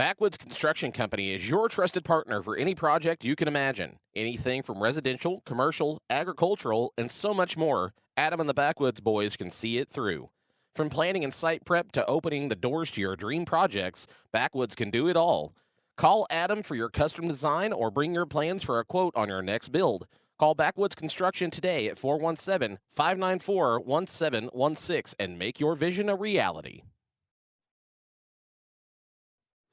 Backwoods Construction Company is your trusted partner for any project you can imagine. Anything from residential, commercial, agricultural, and so much more, Adam and the Backwoods boys can see it through. From planning and site prep to opening the doors to your dream projects, Backwoods can do it all. Call Adam for your custom design or bring your plans for a quote on your next build. Call Backwoods Construction today at 417-594-1716 and make your vision a reality.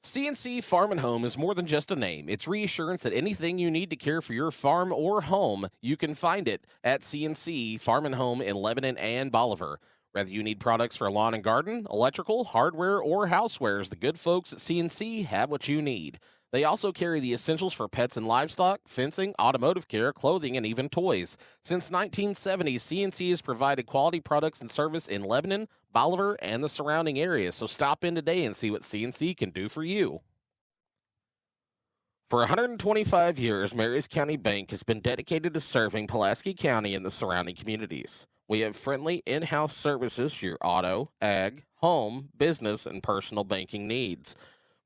C&C Farm and Home is more than just a name. It's reassurance that anything you need to care for your farm or home, you can find it at C&C Farm and Home in Lebanon and Bolivar. Whether you need products for lawn and garden, electrical, hardware, or housewares, the good folks at C&C have what you need. They also carry the essentials for pets and livestock, fencing, automotive care, clothing, and even toys. Since 1970, C&C has provided quality products and service in Lebanon, Bolivar, and the surrounding areas, so stop in today and see what C&C can do for you. For 125 years, Marys County Bank has been dedicated to serving Pulaski County and the surrounding communities. We have friendly in-house services for your auto, ag, home, business, and personal banking needs.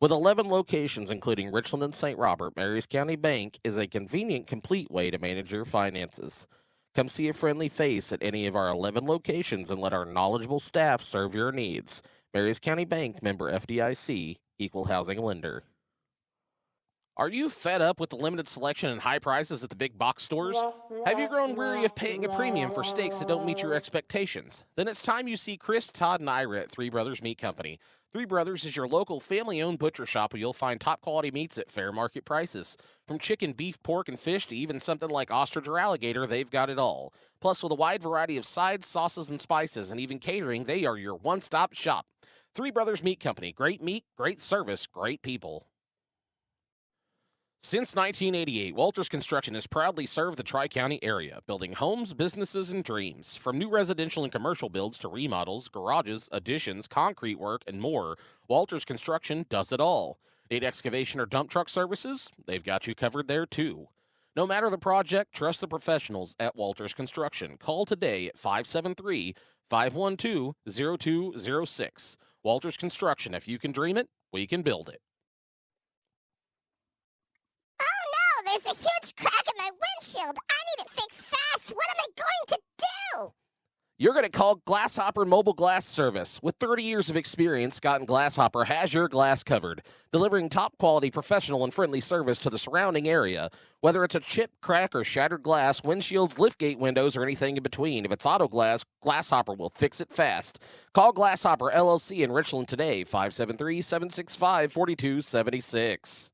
With 11 locations, including Richland and St. Robert, Marys County Bank is a convenient, complete way to manage your finances. Come see a friendly face at any of our 11 locations and let our knowledgeable staff serve your needs. Marys County Bank, member FDIC, equal housing lender. Are you fed up with the limited selection and high prices at the big box stores? Have you grown weary of paying a premium for steaks that don't meet your expectations? Then it's time you see Chris, Todd, and Ira at Three Brothers Meat Company. Three Brothers is your local family-owned butcher shop where you'll find top-quality meats at fair market prices. From chicken, beef, pork, and fish to even something like ostrich or alligator, they've got it all. Plus, with a wide variety of sides, sauces, and spices, and even catering, they are your one-stop shop. Three Brothers Meat Company. Great meat, great service, great people. Since 1988, Walters Construction has proudly served the Tri-County area, building homes, businesses, and dreams. From new residential and commercial builds to remodels, garages, additions, concrete work, and more, Walters Construction does it all. Need excavation or dump truck services? They've got you covered there, too. No matter the project, trust the professionals at Walters Construction. Call today at 573-512-0206. Walters Construction. If you can dream it, we can build it. There's a huge crack in my windshield. I need it fixed fast. What am I going to do? You're going to call Glasshopper Mobile Glass Service. With 30 years of experience, Scott & Glasshopper has your glass covered, delivering top-quality, professional, and friendly service to the surrounding area. Whether it's a chip, crack, or shattered glass, windshields, liftgate windows, or anything in between, if it's auto glass, Glasshopper will fix it fast. Call Glasshopper LLC in Richland today, 573-765-4276.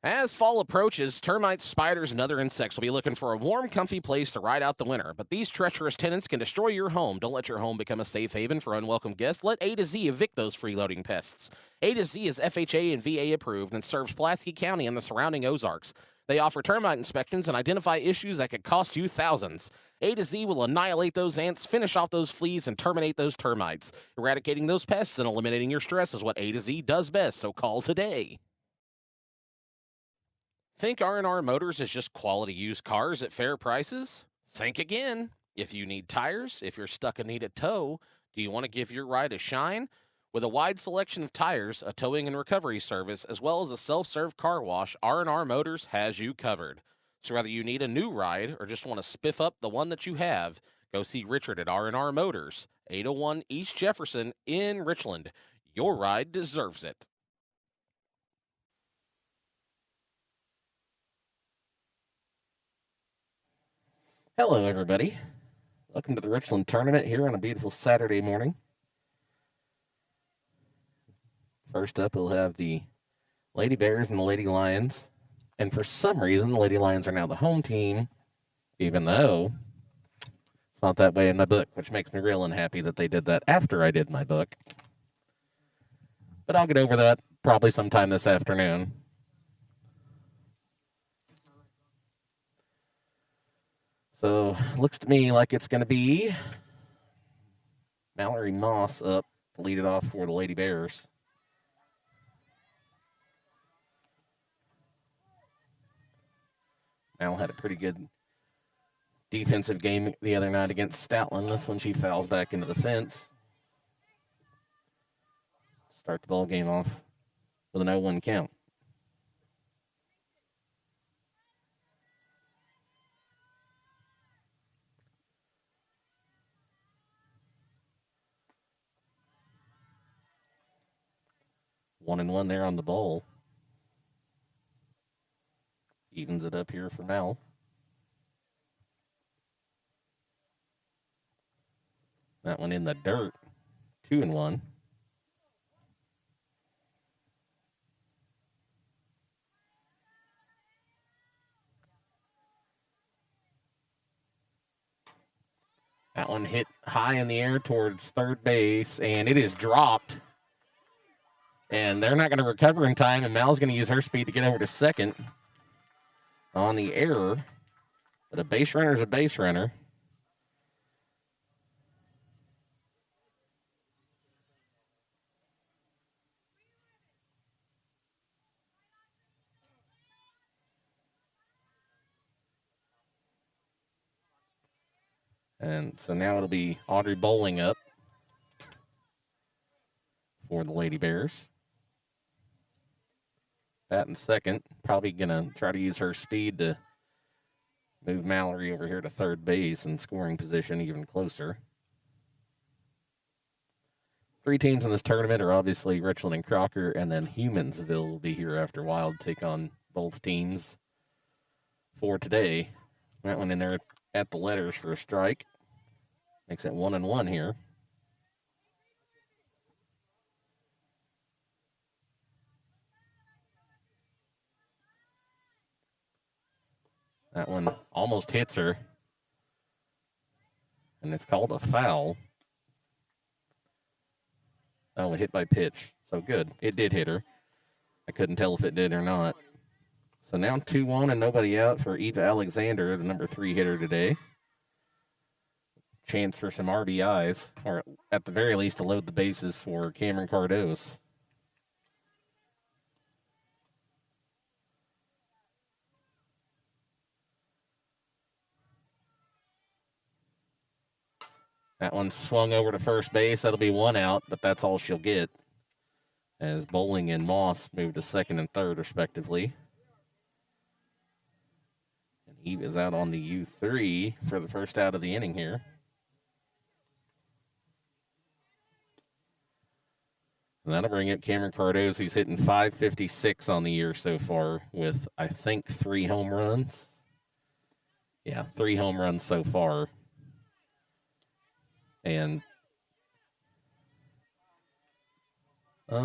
As fall approaches, termites, spiders, and other insects will be looking for a warm, comfy place to ride out the winter. But these treacherous tenants can destroy your home. Don't let your home become a safe haven for unwelcome guests. Let A to Z evict those freeloading pests. A to Z is FHA and VA approved and serves Pulaski County and the surrounding Ozarks. They offer termite inspections and identify issues that could cost you thousands. A to Z will annihilate those ants, finish off those fleas, and terminate those termites. Eradicating those pests and eliminating your stress is what A to Z does best, so call today. Think R&R Motors is just quality used cars at fair prices? Think again. If you need tires, if you're stuck and need a tow, do you want to give your ride a shine? With a wide selection of tires, a towing and recovery service, as well as a self-serve car wash, R&R Motors has you covered. So whether you need a new ride or just want to spiff up the one that you have, go see Richard at R&R Motors, 801 East Jefferson in Richland. Your ride deserves it. Hello, everybody. Welcome to the Richland Tournament here on a beautiful Saturday morning. First up, we'll have the Lady Bears and the Lady Lions. And for some reason, the Lady Lions are now the home team, even though it's not that way in my book, which makes me real unhappy that they did that after I did my book. But I'll get over that probably sometime this afternoon. So, looks to me like it's going to be Mallory Moss up to lead it off for the Lady Bears. Mal had a pretty good defensive game the other night against Stoutland. This one she fouls back into the fence. Start the ball game off with an 0-1 count. One and one there on the bowl. Evens it up here for Mel. That one in the dirt. 2-1. That one hit high in the air towards third base, and it is dropped. And they're not going to recover in time, and Mal's going to use her speed to get over to second on the error. But a base runner is a base runner. And so now it'll be Audrey Bowling up for the Lady Bears. Bat in second. Probably going to try to use her speed to move Mallory over here to third base and scoring position even closer. 3 teams in this tournament are obviously Richland and Crocker, and then Humansville will be here after a while to take on both teams for today. That one in there at the letters for a strike. Makes it 1-1 here. That one almost hits her. And it's called a foul. Oh, a hit by pitch. So good. It did hit her. I couldn't tell if it did or not. So now 2-1 and nobody out for Eva Alexander, the number 3 hitter today. Chance for some RBIs, or at the very least to load the bases for Cameron Cardos. That one swung over to first base. That'll be 1 out, but that's all she'll get, as Bowling and Moss move to second and third, respectively. And Eve is out on the U3 for the first out of the inning here. And that'll bring up Cameron Cardos, who's hitting .556 on the year so far with, I think, 3 home runs. Yeah, 3 home runs so far. And, 8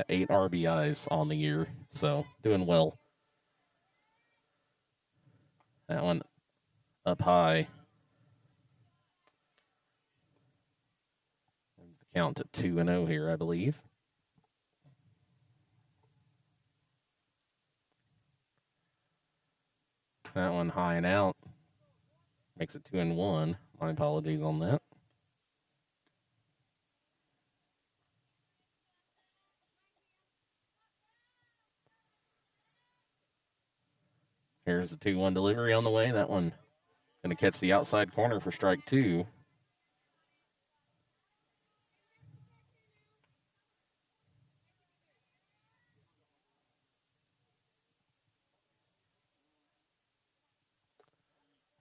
RBIs on the year. So, doing well. That one up high. Count to 2-0 here, I believe. That one high and out. Makes it 2-1. My apologies on that. Here's the 2-1 delivery on the way. That one going to catch the outside corner for strike 2.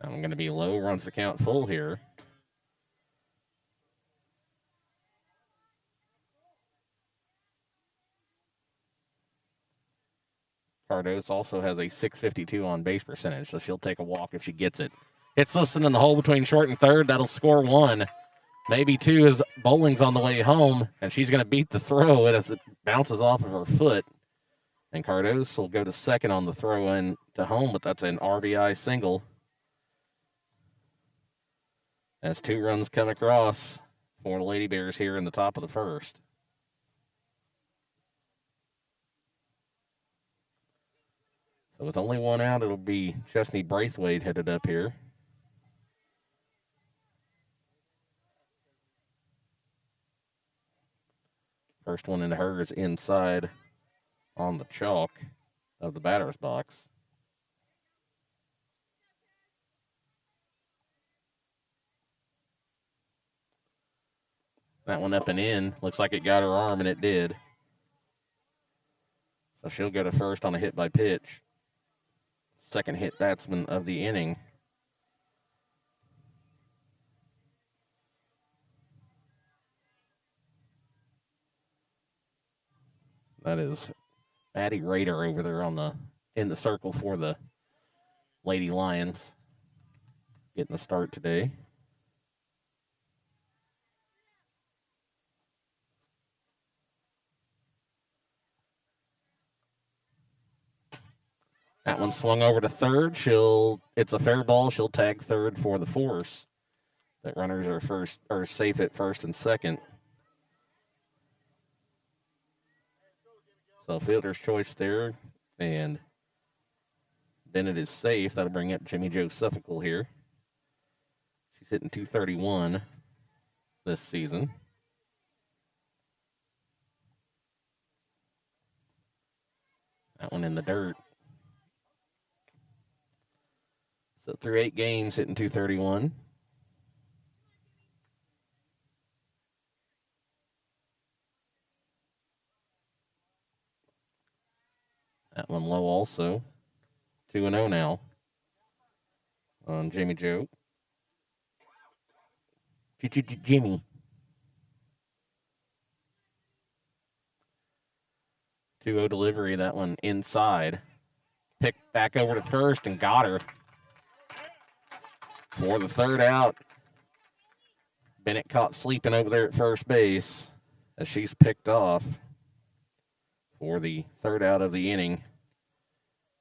I'm going to be low, runs the count full here. Cardos also has a .652 on base percentage, so she'll take a walk if she gets it. It's listening in the hole between short and third. That'll score 1. Maybe 2 as Bowling's on the way home, and she's going to beat the throw as it bounces off of her foot. And Cardos will go to second on the throw in to home, but that's an RBI single. As 2 runs come across for the Lady Bears here in the top of the first. So with only 1 out, it'll be Chesney Braithwaite headed up here. First one into her is inside on the chalk of the batter's box. That one up and in. Looks like it got her arm, and it did. So she'll go to first on a hit by pitch. Second hit batsman of the inning. That is Maddie Rader over there in the circle for the Lady Lions. Getting the start today. That one swung over to third. It's a fair ball. She'll tag third for the force. That runners are safe at first and second. So fielder's choice there, and Bennett is safe. That'll bring up Jimmy Jo Suffolk here. She's hitting .231 this season. That one in the dirt. So through 8 games, hitting .231. That one low also. 2-0 now on Jimmy Jo. Jimmy. 2-0 delivery, that one inside. Picked back over to first and got her. For the third out. Bennett caught sleeping over there at first base as she's picked off for the third out of the inning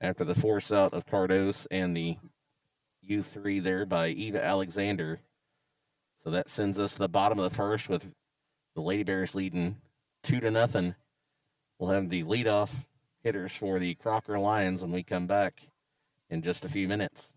after the force out of Cardos and the U3 there by Eva Alexander. So that sends us to the bottom of the first with the Lady Bears leading 2-0. We'll have the leadoff hitters for the Crocker Lions when we come back in just a few minutes.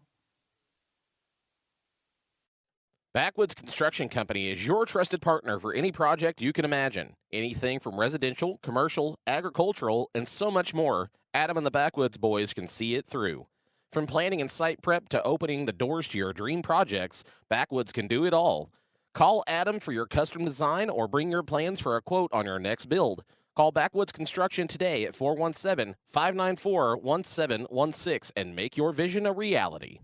Backwoods Construction Company is your trusted partner for any project you can imagine. Anything from residential, commercial, agricultural, and so much more, Adam and the Backwoods boys can see it through. From planning and site prep to opening the doors to your dream projects, Backwoods can do it all. Call Adam for your custom design or bring your plans for a quote on your next build. Call Backwoods Construction today at 417-594-1716 and make your vision a reality.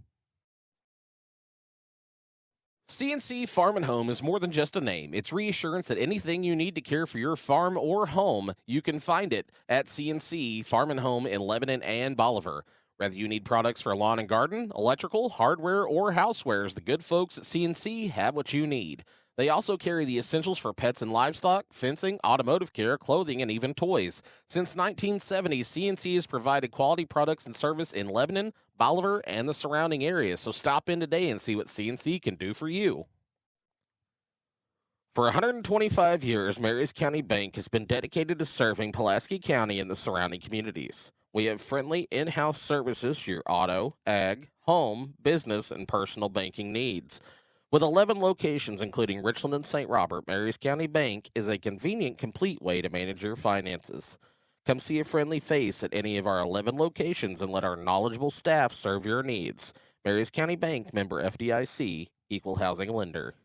CNC Farm and Home is more than just a name. It's reassurance that anything you need to care for your farm or home, you can find it at CNC Farm and Home in Lebanon and Bolivar. Whether you need products for lawn and garden, electrical, hardware, or housewares, the good folks at CNC have what you need. They also carry the essentials for pets and livestock, fencing, automotive care, clothing, and even toys. Since 1970, CNC has provided quality products and service in Lebanon, Bolivar, and the surrounding areas. So stop in today and see what CNC can do for you. For 125 years, Marys County Bank has been dedicated to serving Pulaski County and the surrounding communities. We have friendly in-house services for your auto, ag, home, business, and personal banking needs. With 11 locations, including Richland and St. Robert, Marys County Bank is a convenient, complete way to manage your finances. Come see a friendly face at any of our 11 locations and let our knowledgeable staff serve your needs. Marys County Bank, member FDIC, equal housing lender.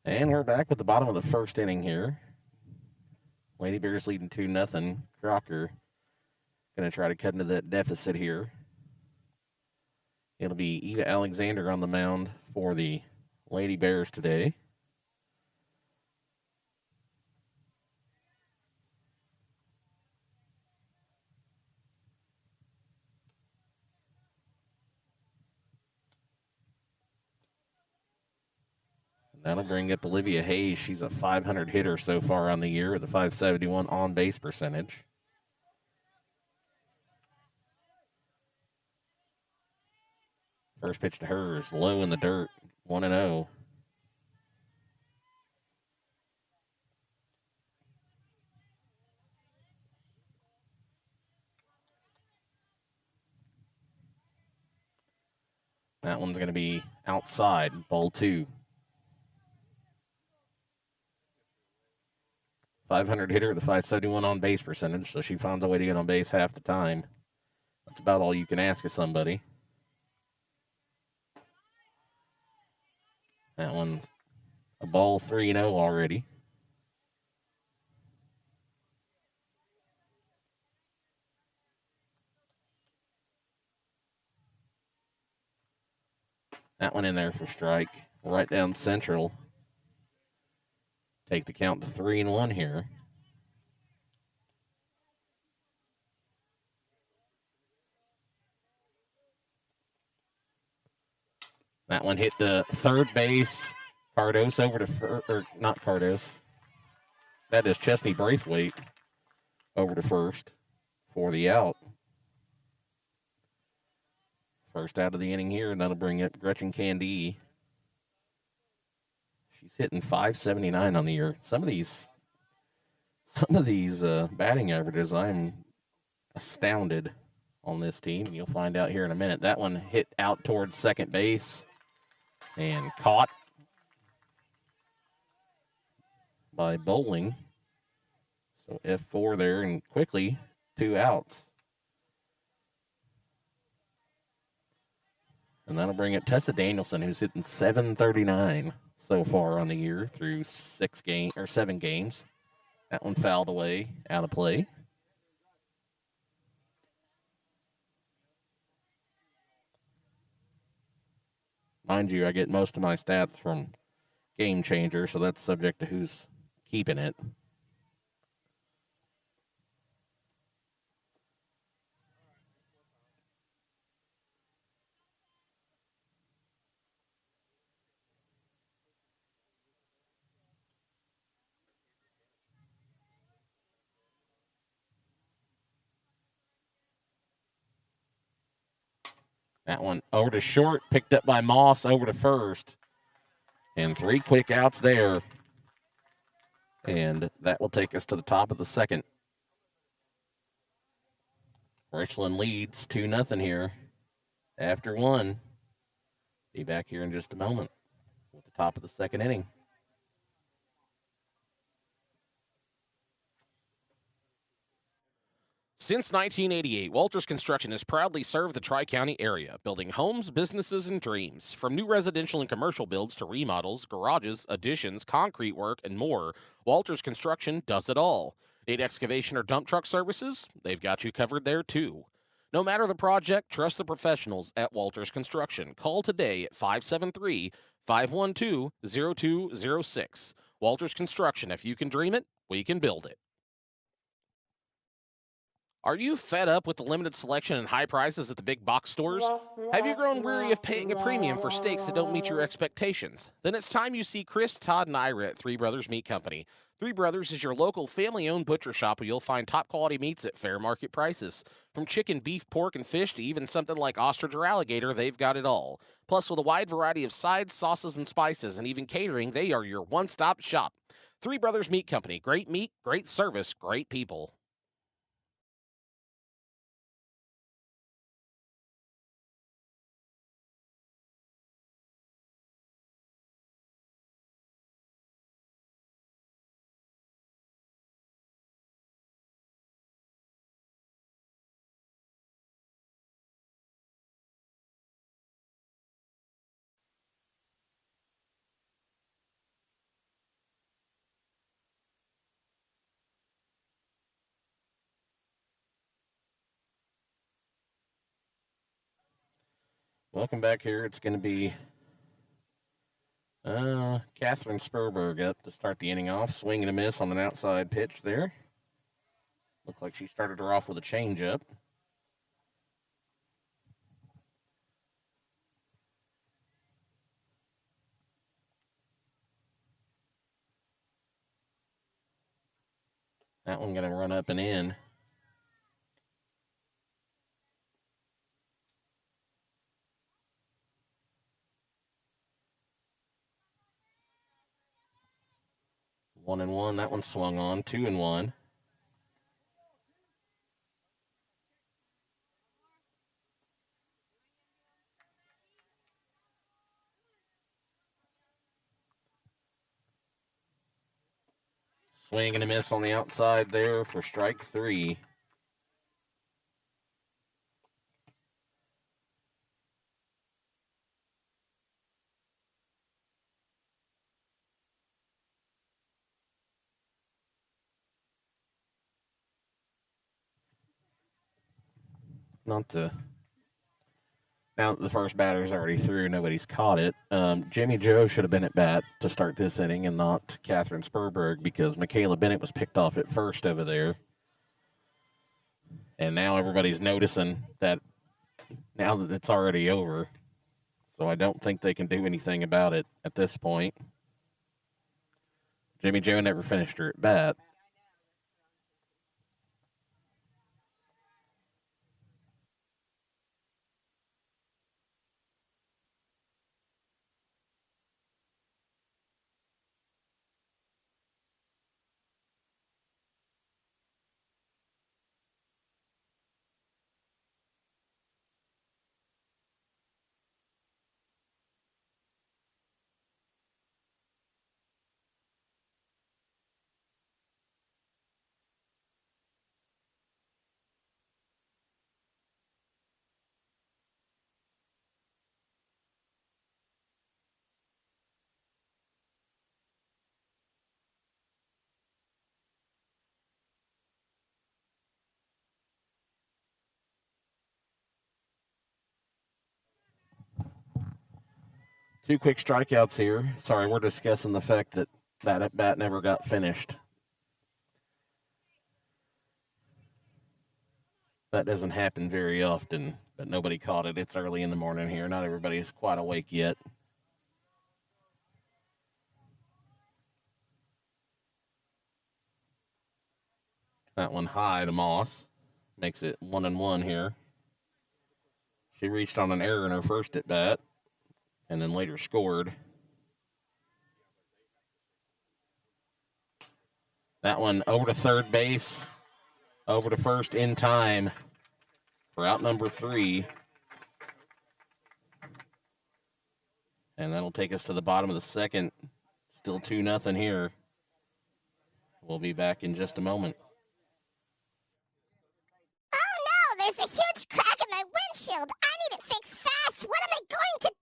And we're back with the bottom of the first inning here. Lady Bears leading 2-0. Crocker going to try to cut into that deficit here. It'll be Eva Alexander on the mound for the Lady Bears today. That'll bring up Olivia Hayes. She's a .500 hitter so far on the year with a .571 on-base percentage. First pitch to her is low in the dirt, 1-0. That one's going to be outside, ball 2. 500 hitter with a 571 on base percentage, so she finds a way to get on base half the time. That's about all you can ask of somebody. That one's a ball 3-0 already. That one in there for strike. Right down central. Take the count to 3-1 here. That one hit the third base. Cardos over to or not Cardos. That is Chesney Braithwaite over to first for the out. First out of the inning here, and that'll bring up Gretchen Candy. She's hitting 579 on the year. Some of these batting averages, I'm astounded on this team. You'll find out here in a minute. That one hit out towards second base and caught by Bowling. So F4 there, and quickly 2 outs. And that'll bring up Tessa Danielson, who's hitting 739 so far on the year through 7 games. That one fouled away, out of play. Mind you, I get most of my stats from Game Changer, so that's subject to who's keeping it. That one over to short, picked up by Moss over to first. And 3 quick outs there. And that will take us to the top of the second. Richland leads 2-0 here after 1. Be back here in just a moment with the top of the second inning. Since 1988, Walters Construction has proudly served the Tri-County area, building homes, businesses, and dreams. From new residential and commercial builds to remodels, garages, additions, concrete work, and more, Walters Construction does it all. Need excavation or dump truck services? They've got you covered there, too. No matter the project, trust the professionals at Walters Construction. Call today at 573-512-0206. Walters Construction, if you can dream it, we can build it. Are you fed up with the limited selection and high prices at the big box stores? Have you grown weary of paying a premium for steaks that don't meet your expectations? Then it's time you see Chris, Todd, and Ira at Three Brothers Meat Company. Three Brothers is your local family-owned butcher shop where you'll find top-quality meats at fair market prices. From chicken, beef, pork, and fish to even something like ostrich or alligator, they've got it all. Plus, with a wide variety of sides, sauces, and spices, and even catering, they are your one-stop shop. Three Brothers Meat Company. Great meat, great service, great people. Welcome back here. It's going to be Catherine Spurberg up to start the inning off. Swing and a miss on an outside pitch there. Looked like she started her off with a changeup. That one going to run up and in. One and one. That one swung on. 2-1. Swing and a miss on the outside there for strike 3. Not to... Now that the first batter's already through, nobody's caught it. Jimmy Joe should have been at bat to start this inning and not Catherine Spurberg, because Michaela Bennett was picked off at first over there. And now everybody's noticing that now that it's already over. So I don't think they can do anything about it at this point. Jimmy Joe never finished her at bat. Two quick strikeouts here. Sorry, we're discussing the fact that that at bat never got finished. That doesn't happen very often, but nobody caught it. It's early in the morning here. Not everybody is quite awake yet. That one high to Moss. Makes it 1-1 here. She reached on an error in her first at bat and then later scored. That one over to third base, over to first in time for out number 3. And that'll take us to the bottom of the second. Still 2-0 here. We'll be back in just a moment. Oh no, there's a huge crack in my windshield. I need it fixed fast. What am I going to do?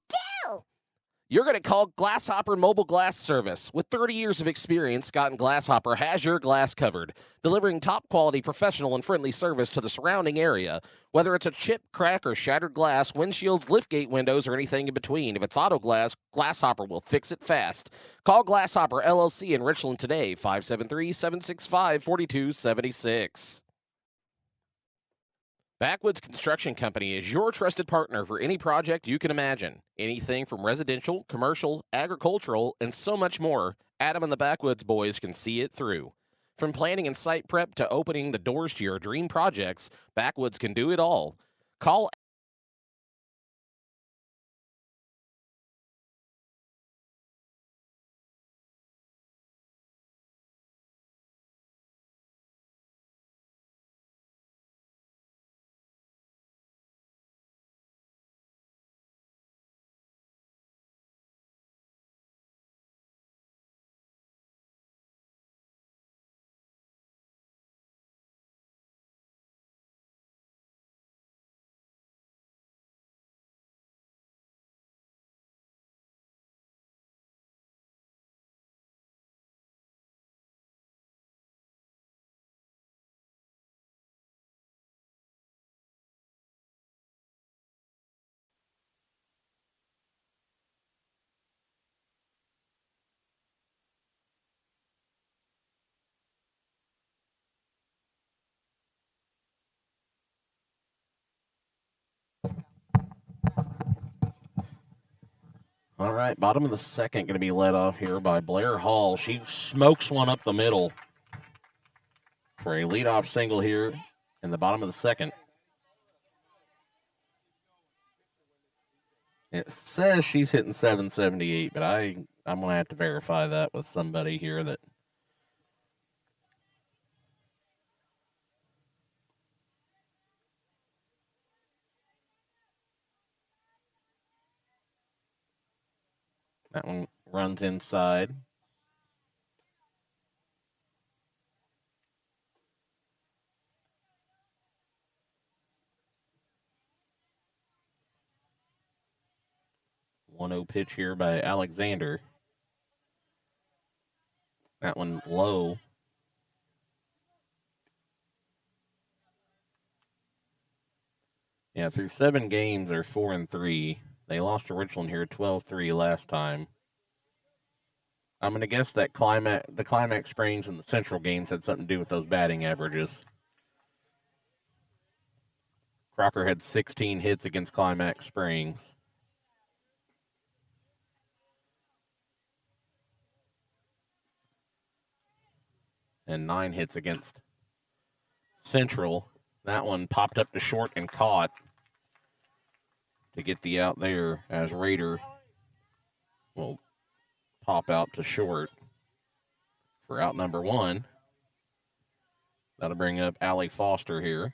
You're going to call Glasshopper Mobile Glass Service. With 30 years of experience, Scott and Glasshopper has your glass covered, delivering top-quality, professional, and friendly service to the surrounding area. Whether it's a chip, crack, or shattered glass, windshields, liftgate windows, or anything in between, if it's auto glass, Glasshopper will fix it fast. Call Glasshopper LLC in Richland today, 573-765-4276. Backwoods Construction Company is your trusted partner for any project you can imagine. Anything from residential, commercial, agricultural, and so much more, Adam and the Backwoods boys can see it through. From planning and site prep to opening the doors to your dream projects, Backwoods can do it all. Call All right, bottom of the second going to be led off here by Blair Hall. She smokes one up the middle for a leadoff single here in the bottom of the second. It says she's hitting 778, but I'm going to have to verify that with somebody here that... That one runs inside. 1-0 pitch here by Alexander. That one low. Yeah, through 7 games, they're 4-3. They lost to Richland here 12-3 last time. I'm going to guess that the Climax Springs and the Central games had something to do with those batting averages. Crocker had 16 hits against Climax Springs. And 9 hits against Central. That one popped up to short and caught to get the out there as Raider will pop out to short for out number 1. That'll bring up Allie Foster here.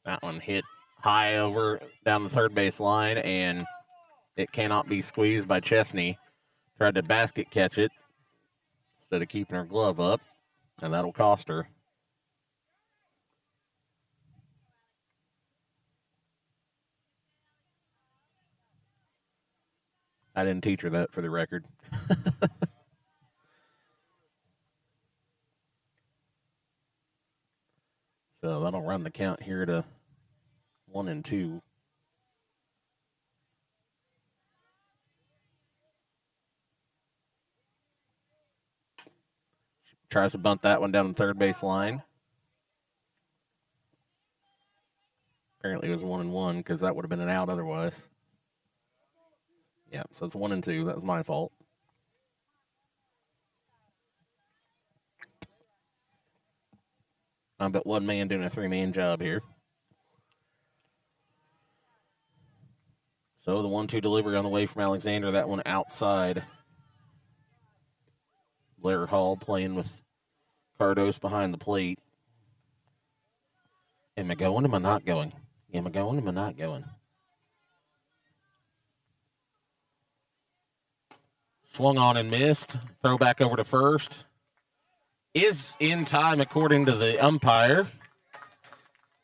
That one hit high over down the third base line, and it cannot be squeezed by Chesney. Tried to basket catch it instead of keeping her glove up, and that'll cost her. I didn't teach her that, for the record. So that'll run the count here to 1-2. Tries to bunt that one down the third base line. Apparently it was 1-1 because that would have been an out otherwise. Yeah, so it's 1-2. That was my fault. I'm but one man doing a 3-man job here. So the 1-2 delivery on the way from Alexander. That one outside. Blair Hall playing with Cardos behind the plate. Am I going? Am I not going? Am I going? Am I not going? Swung on and missed. Throw back over to first. Is in time according to the umpire.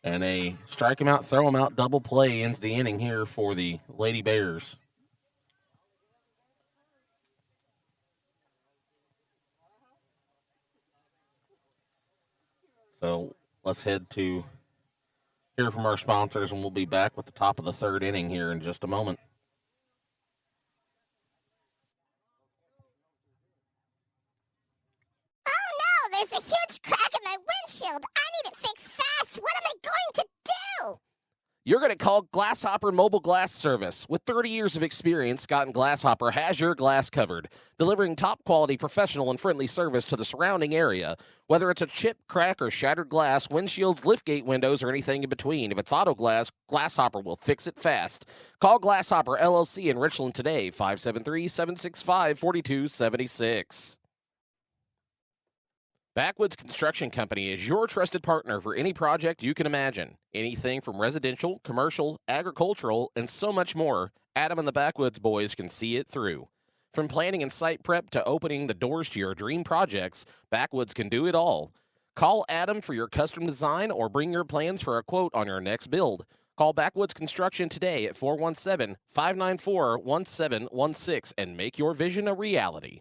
And a strike him out, throw him out, double play ends the inning here for the Lady Bears. So let's head to hear from our sponsors, and we'll be back with the top of the third inning here in just a moment. There's a huge crack in my windshield. I need it fixed fast. What am I going to do? You're going to call Glasshopper Mobile Glass Service. With 30 years of experience, Scott and Glasshopper has your glass covered, delivering top-quality professional and friendly service to the surrounding area. Whether it's a chip, crack, or shattered glass, windshields, liftgate windows, or anything in between, if it's auto glass, Glasshopper will fix it fast. Call Glasshopper LLC in Richland today, 573-765-4276. Backwoods Construction Company is your trusted partner for any project you can imagine. Anything from residential, commercial, agricultural, and so much more, Adam and the Backwoods boys can see it through. From planning and site prep to opening the doors to your dream projects, Backwoods can do it all. Call Adam for your custom design or bring your plans for a quote on your next build. Call Backwoods Construction today at 417-594-1716 and make your vision a reality.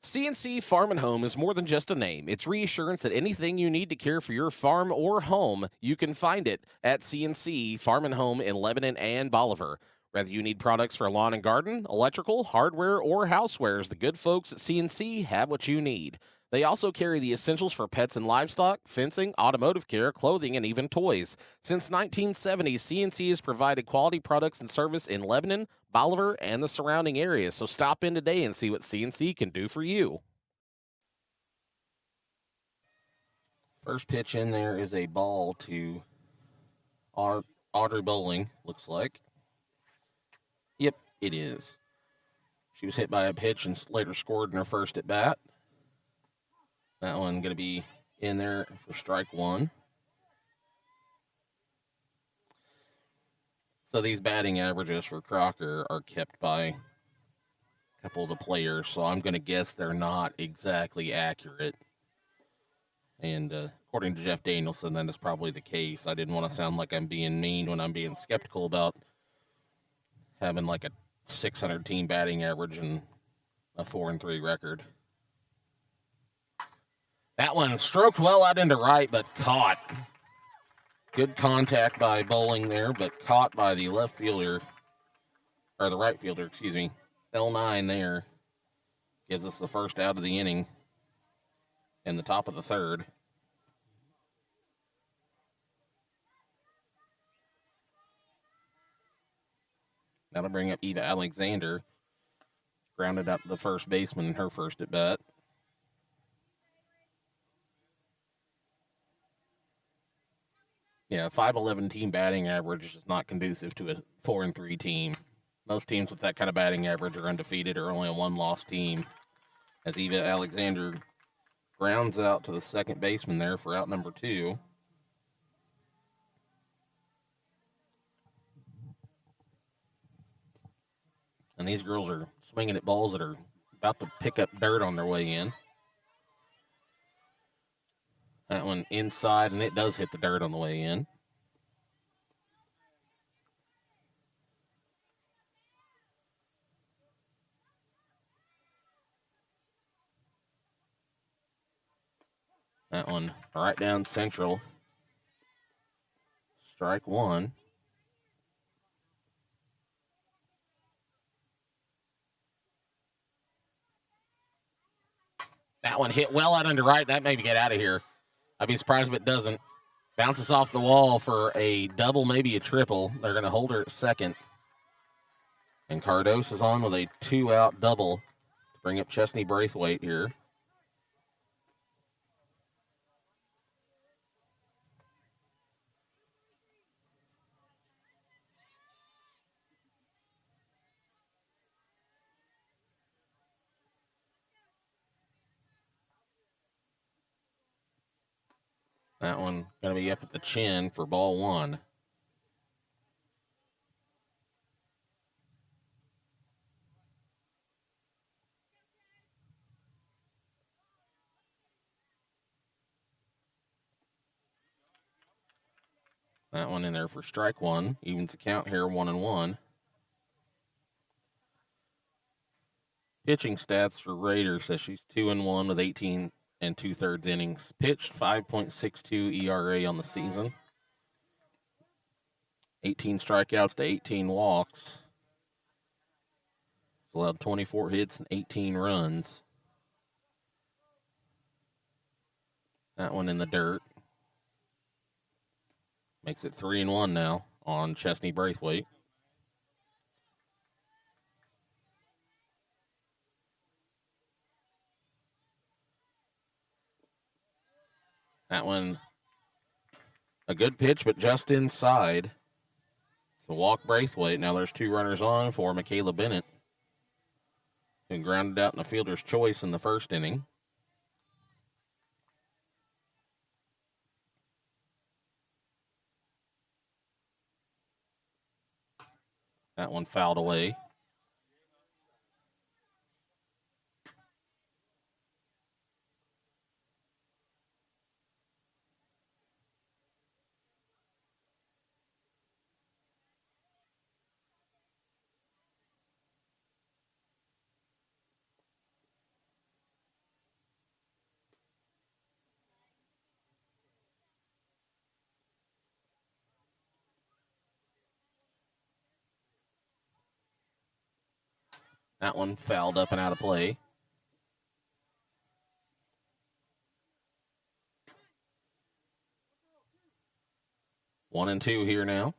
CNC Farm & Home is more than just a name. It's reassurance that anything you need to care for your farm or home, you can find it at CNC Farm & Home in Lebanon and Bolivar. Whether you need products for lawn and garden, electrical, hardware, or housewares, the good folks at CNC have what you need. They also carry the essentials for pets and livestock, fencing, automotive care, clothing, and even toys. Since 1970, CNC has provided quality products and service in Lebanon, Bolivar, and the surrounding areas. So stop in today and see what CNC can do for you. First pitch in there is a ball to Audrey Bowling, looks like. Yep, it is. She was hit by a pitch and later scored in her first at bat. That one going to be in there for strike one. So these batting averages for Crocker are kept by a couple of the players, so I'm going to guess they're not exactly accurate. And according to Jeff Danielson, that is probably the case. I didn't want to sound like I'm being mean when I'm being skeptical about having like a 600 team batting average and a 4-3 record. That one stroked well out into right, but caught. Good contact by Bowling there, but caught by the left fielder, or the right fielder, excuse me. L9 there gives us the first out of the inning in the top of the third. That'll bring up Eva Alexander. Grounded out to the first baseman in her first at bat. Yeah, 5'11" team batting average is not conducive to a 4-3 team. Most teams with that kind of batting average are undefeated or only a one-loss team. As Eva Alexander grounds out to the second baseman there for out number 2. And these girls are swinging at balls that are about to pick up dirt on their way in. That one inside, and it does hit the dirt on the way in. That one right down central. Strike one. That one hit well out under right. That maybe get out of here. I'd be surprised if it doesn't. Bounces off the wall for a double, maybe a triple. They're going to hold her at second. And Cardos is on with a 2-out double to bring up Chesney Braithwaite here. That one going to be up at the chin for ball one. That one in there for strike one. Evens the count here, 1-1. Pitching stats for Raiders says she's 2-1 with 18 and 2/3 innings. Pitched 5.62 ERA on the season. 18 strikeouts to 18 walks. It's allowed 24 hits and 18 runs. That one in the dirt. Makes it 3-1 now on Chesney Braithwaite. That one, a good pitch, but just inside. So walk Braithwaite. Now there's 2 runners on for Michaela Bennett, who grounded out in a fielder's choice in the first inning. That one fouled away. That one fouled up and out of play. One and two here now.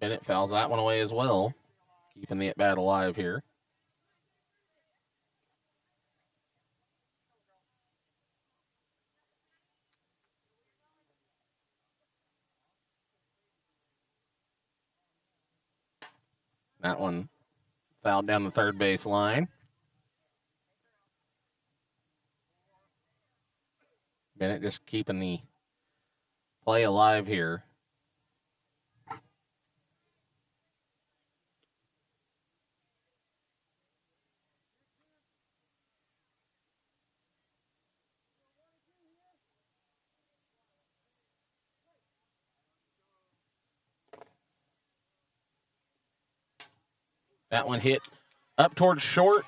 Bennett fouls that one away as well, keeping the at-bat alive here. That one fouled down the third base line. Bennett just keeping the play alive here. That one hit up towards short.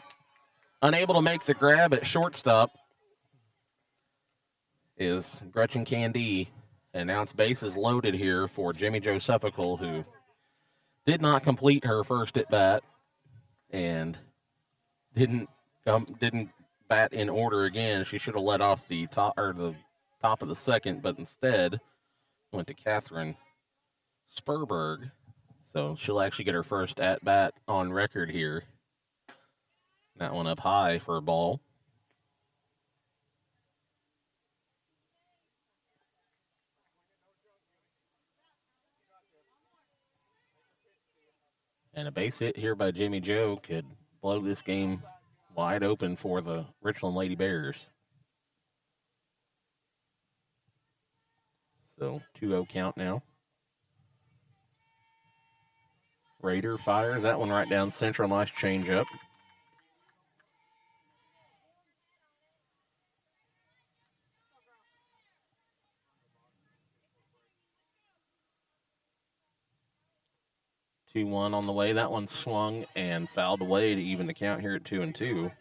Unable to make the grab at shortstop is Gretchen Candy. And now it's bases loaded here for Jimmy Josephical, who did not complete her first at bat and didn't bat in order again. She should have let off the top of the second, but instead went to Catherine Spurberg. So she'll actually get her first at bat on record here. That one up high for a ball. And a base hit here by Jimmy Joe could blow this game wide open for the Richland Lady Bears. So 2-0 count now. Raider fires that one right down central. Nice changeup. Two 1 on the way. That one swung and fouled away to even the count here at 2-2.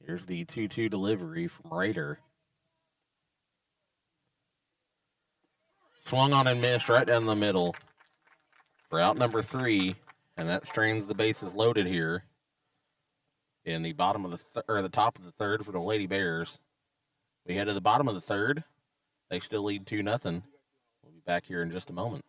Here's the 2-2 delivery from Raider. Swung on and missed right down the middle for out number 3, and that strains the bases loaded here in the bottom of the top of the third for the Lady Bears. We head to the bottom of the third. They still lead 2-0. We'll be back here in just a moment.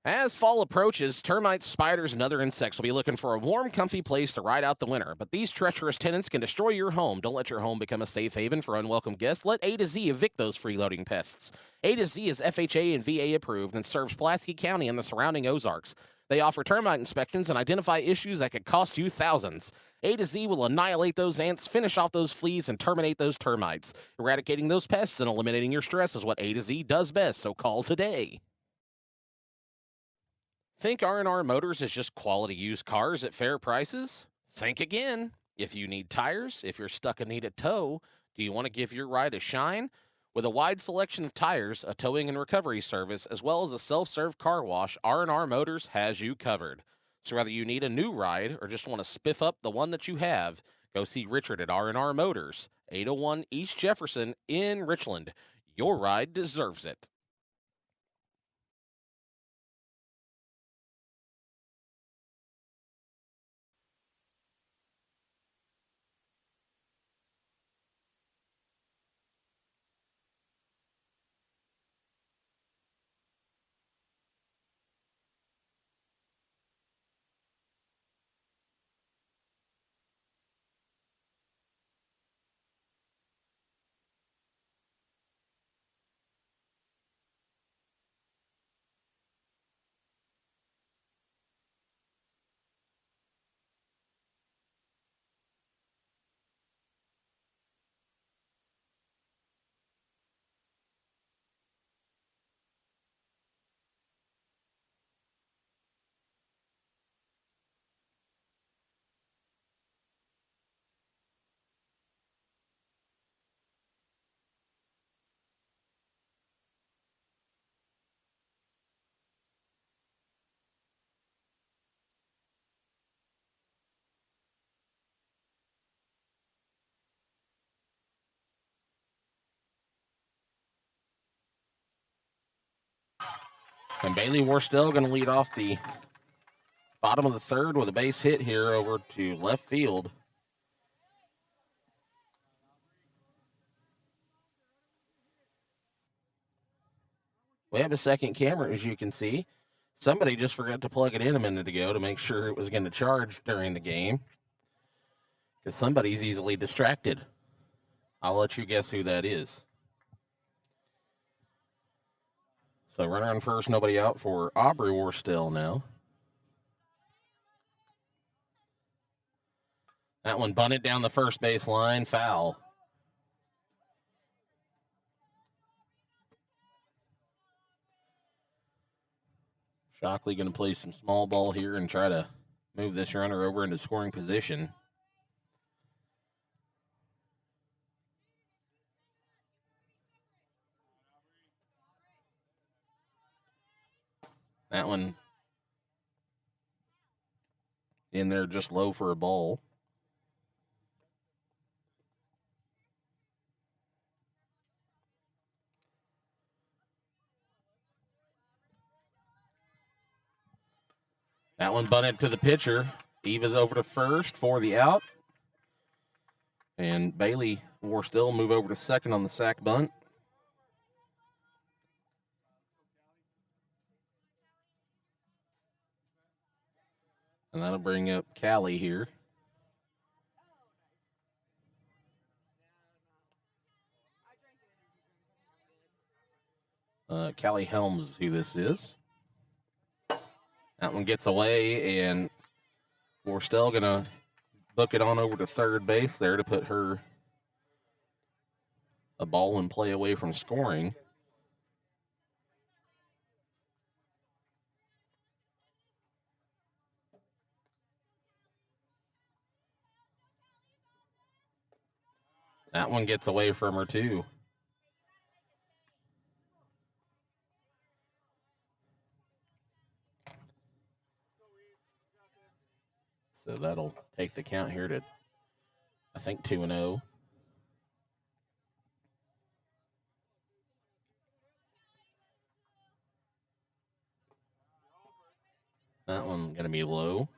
As fall approaches, termites, spiders, and other insects will be looking for a warm, comfy place to ride out the winter. But these treacherous tenants can destroy your home. Don't let your home become a safe haven for unwelcome guests. Let A to Z evict those freeloading pests. A to Z is FHA and VA approved and serves Pulaski County and the surrounding Ozarks. They offer termite inspections and identify issues that could cost you thousands. A to Z will annihilate those ants, finish off those fleas, and terminate those termites. Eradicating those pests and eliminating your stress is what A to Z does best, so call today. Think R&R Motors is just quality used cars at fair prices? Think again. If you need tires, if you're stuck and need a tow, do you want to give your ride a shine? With a wide selection of tires, a towing and recovery service, as well as a self-serve car wash, R&R Motors has you covered. So whether you need a new ride or just want to spiff up the one that you have, go see Richard at R&R Motors, 801 East Jefferson in Richland. Your ride deserves it. And Bailey Worstell going to lead off the bottom of the third with a base hit here over to left field. We have a second camera, as you can see. Somebody just forgot to plug it in a minute ago to make sure it was going to charge during the game, because somebody's easily distracted. I'll let you guess who that is. So runner on first, nobody out for Aubrey Worstell now. That one bunted down the first base line, foul. Shockley going to play some small ball here and try to move this runner over into scoring position. That one in there just low for a ball. That one bunted to the pitcher. Eva's over to first for the out. And Bailey will still move over to second on the sac bunt. And that'll bring up Callie here. Callie Helms is who this is. That one gets away, and we're still going to book it on over to third base there to put her a ball and play away from scoring. That one gets away from her, too. So that'll take the count here to, I think, 2-0. That one going to be low.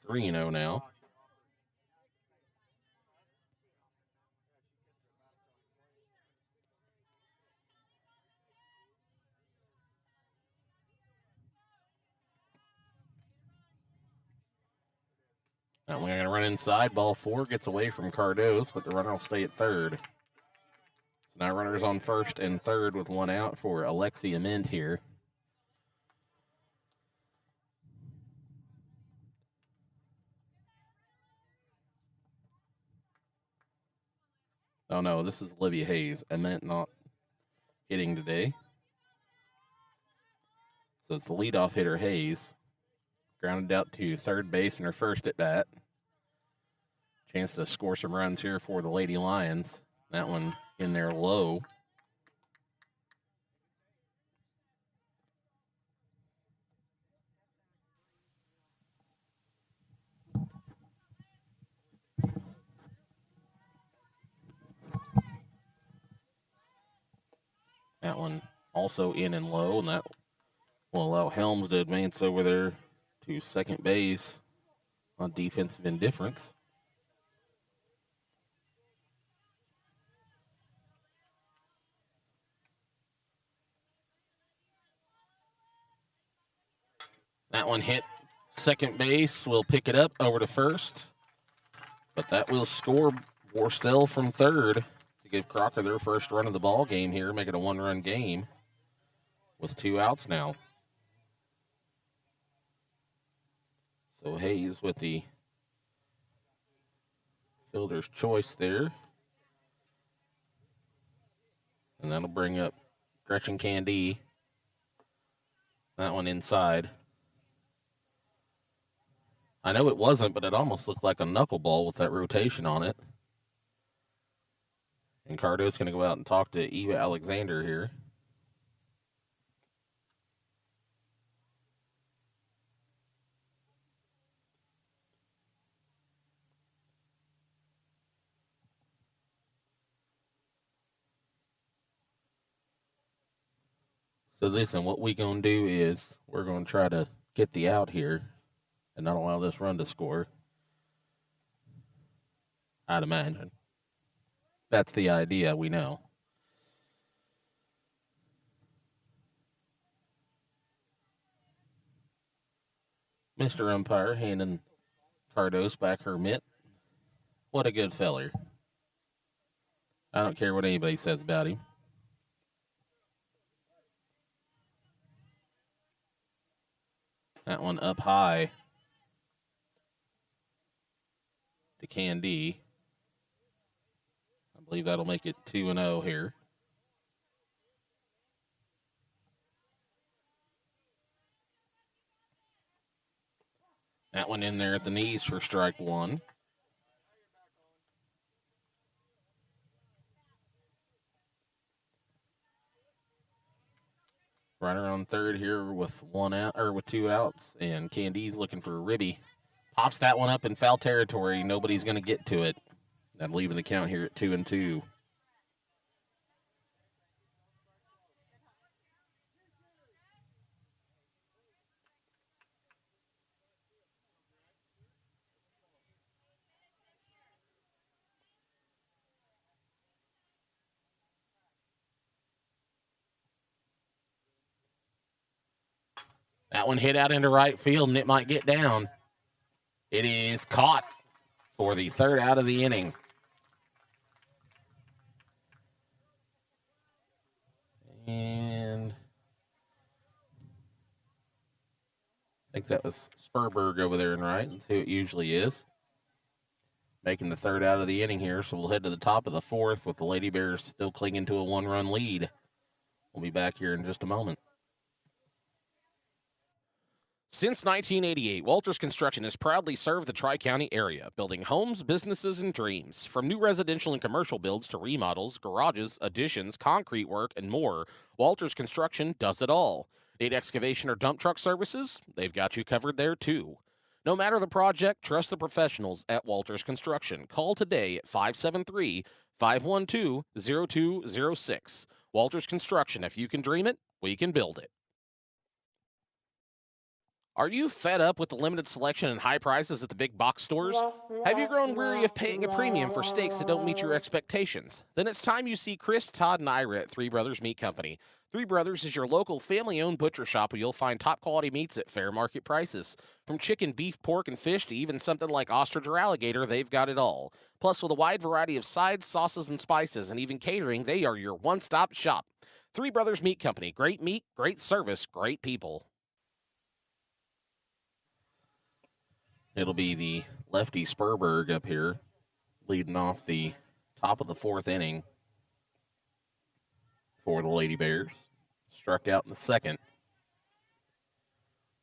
3-0 now. That one going to run inside. Ball 4 gets away from Cardos, but the runner will stay at third. So now runners on first and third with one out for Alexia Mint here. Oh, no, this is Olivia Hayes. I meant not hitting today. So it's the leadoff hitter, Hayes. Grounded out to third base in her first at bat. Chance to score some runs here for the Lady Lions. That one in there low. That one also in and low, and that will allow Helms to advance over there to second base on defensive indifference. That one hit second base. We'll pick it up over to first. But that will score Borstel from third to give Crocker their first run of the ball game here, make it a one-run game with 2 outs now. So Hayes with the fielder's choice there. And that'll bring up Gretchen Candy. That one inside. I know it wasn't, but it almost looked like a knuckleball with that rotation on it. And Cardo's going to go out and talk to Eva Alexander here. So listen, what we going to do is we're going to try to get the out here and not allow this run to score. I'd imagine. That's the idea, we know. Mr. Umpire handing Cardos back her mitt. What a good feller. I don't care what anybody says about him. That one up high to Candy. I believe that'll make it 2-0 here. That one in there at the knees for strike 1. Runner on third here with one out or with two outs, and Candy's looking for a ribby. Pops that one up in foul territory. Nobody's going to get to it. I'm leaving the count here at 2-2. That one hit out into right field, and it might get down. It is caught for the third out of the inning. And I think that was Spurberg over there and right. That's who it usually is. Making the third out of the inning here, so we'll head to the top of the fourth with the Lady Bears still clinging to a one-run lead. We'll be back here in just a moment. Since 1988, Walters Construction has proudly served the Tri-County area, building homes, businesses, and dreams. From new residential and commercial builds to remodels, garages, additions, concrete work, and more, Walters Construction does it all. Need excavation or dump truck services? They've got you covered there, too. No matter the project, trust the professionals at Walters Construction. Call today at 573-512-0206. Walters Construction. If you can dream it, we can build it. Are you fed up with the limited selection and high prices at the big box stores? Have you grown weary of paying a premium for steaks that don't meet your expectations? Then it's time you see Chris, Todd, and Ira at Three Brothers Meat Company. Three Brothers is your local family-owned butcher shop where you'll find top-quality meats at fair market prices. From chicken, beef, pork, and fish to even something like ostrich or alligator, they've got it all. Plus, with a wide variety of sides, sauces, and spices, and even catering, they are your one-stop shop. Three Brothers Meat Company. Great meat, great service, great people. It'll be the lefty Spurberg up here, leading off the top of the fourth inning for the Lady Bears. Struck out in the second.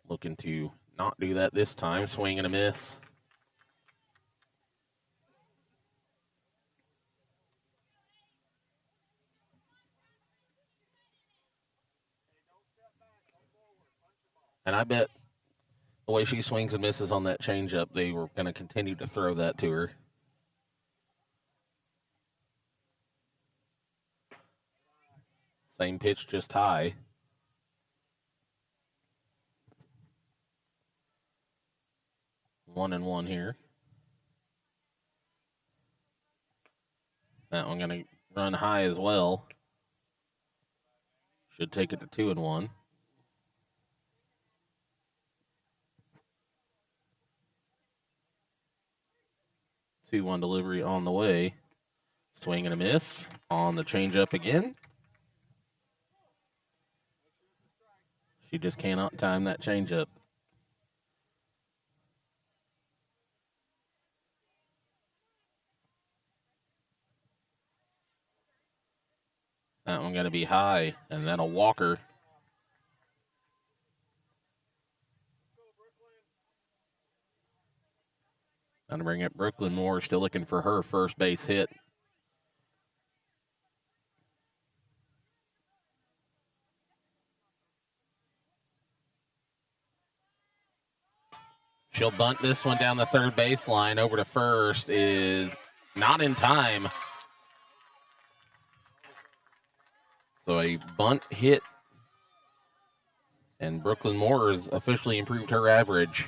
Looking to not do that this time. Swing and a miss. And I bet the way she swings and misses on that changeup, they were going to continue to throw that to her. Same pitch, just high. One and one here. That one going to run high as well. Should take it to 2-1. 2-1 delivery on the way. Swing and a miss on the changeup again. She just cannot time that changeup. That one got to be high, and then a walker. Going to bring up Brooklyn Moore, still looking for her first base hit. She'll bunt this one down the third baseline. Over to first is not in time. So a bunt hit, and Brooklyn Moore has officially improved her average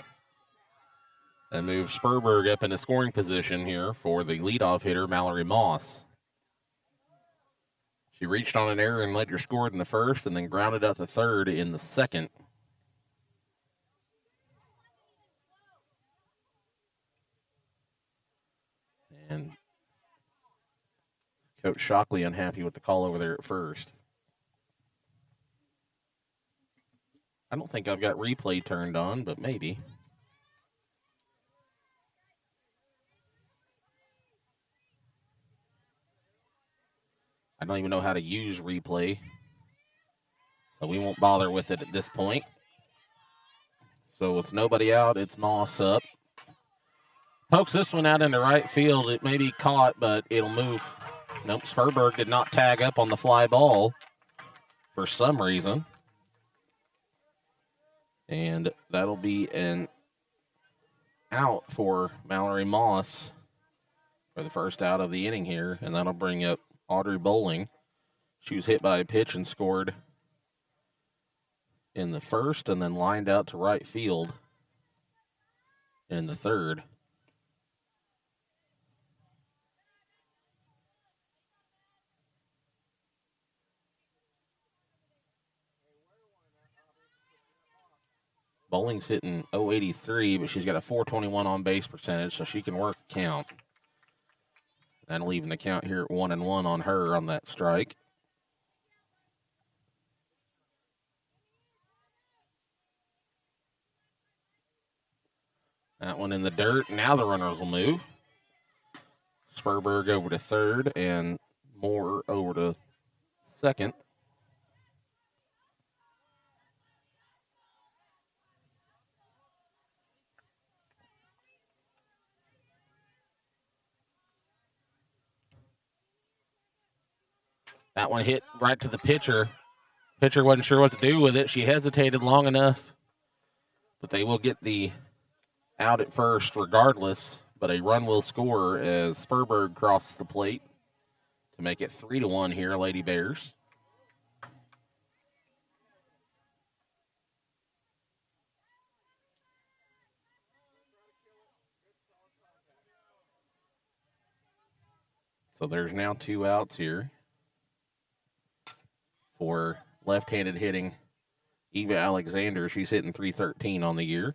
and moves Spurberg up into scoring position here for the leadoff hitter, Mallory Moss. She reached on an error and Ledger scored in the first and then grounded out to third in the second. And Coach Shockley unhappy with the call over there at first. I don't think I've got replay turned on, but maybe. I don't even know how to use replay, so we won't bother with it at this point. So with nobody out, it's Moss up. Pokes this one out into right field. It may be caught, but it'll move. Nope, Spurberg did not tag up on the fly ball for some reason. And that'll be an out for Mallory Moss for the first out of the inning here. And that'll bring up Audrey Bowling. She was hit by a pitch and scored in the first and then lined out to right field in the third. Bowling's hitting .083, but she's got a .421 on base percentage, so she can work a count. That'll even the count here at 1-1 on her on that strike. That one in the dirt. Now the runners will move. Sperberg over to third and Moore over to second. That one hit right to the pitcher. Pitcher wasn't sure what to do with it. She hesitated long enough, but they will get the out at first regardless, but a run will score as Sperberg crosses the plate to make it 3-1 here, Lady Bears. So there's now 2 outs here for left-handed hitting Eva Alexander. She's hitting .313 on the year.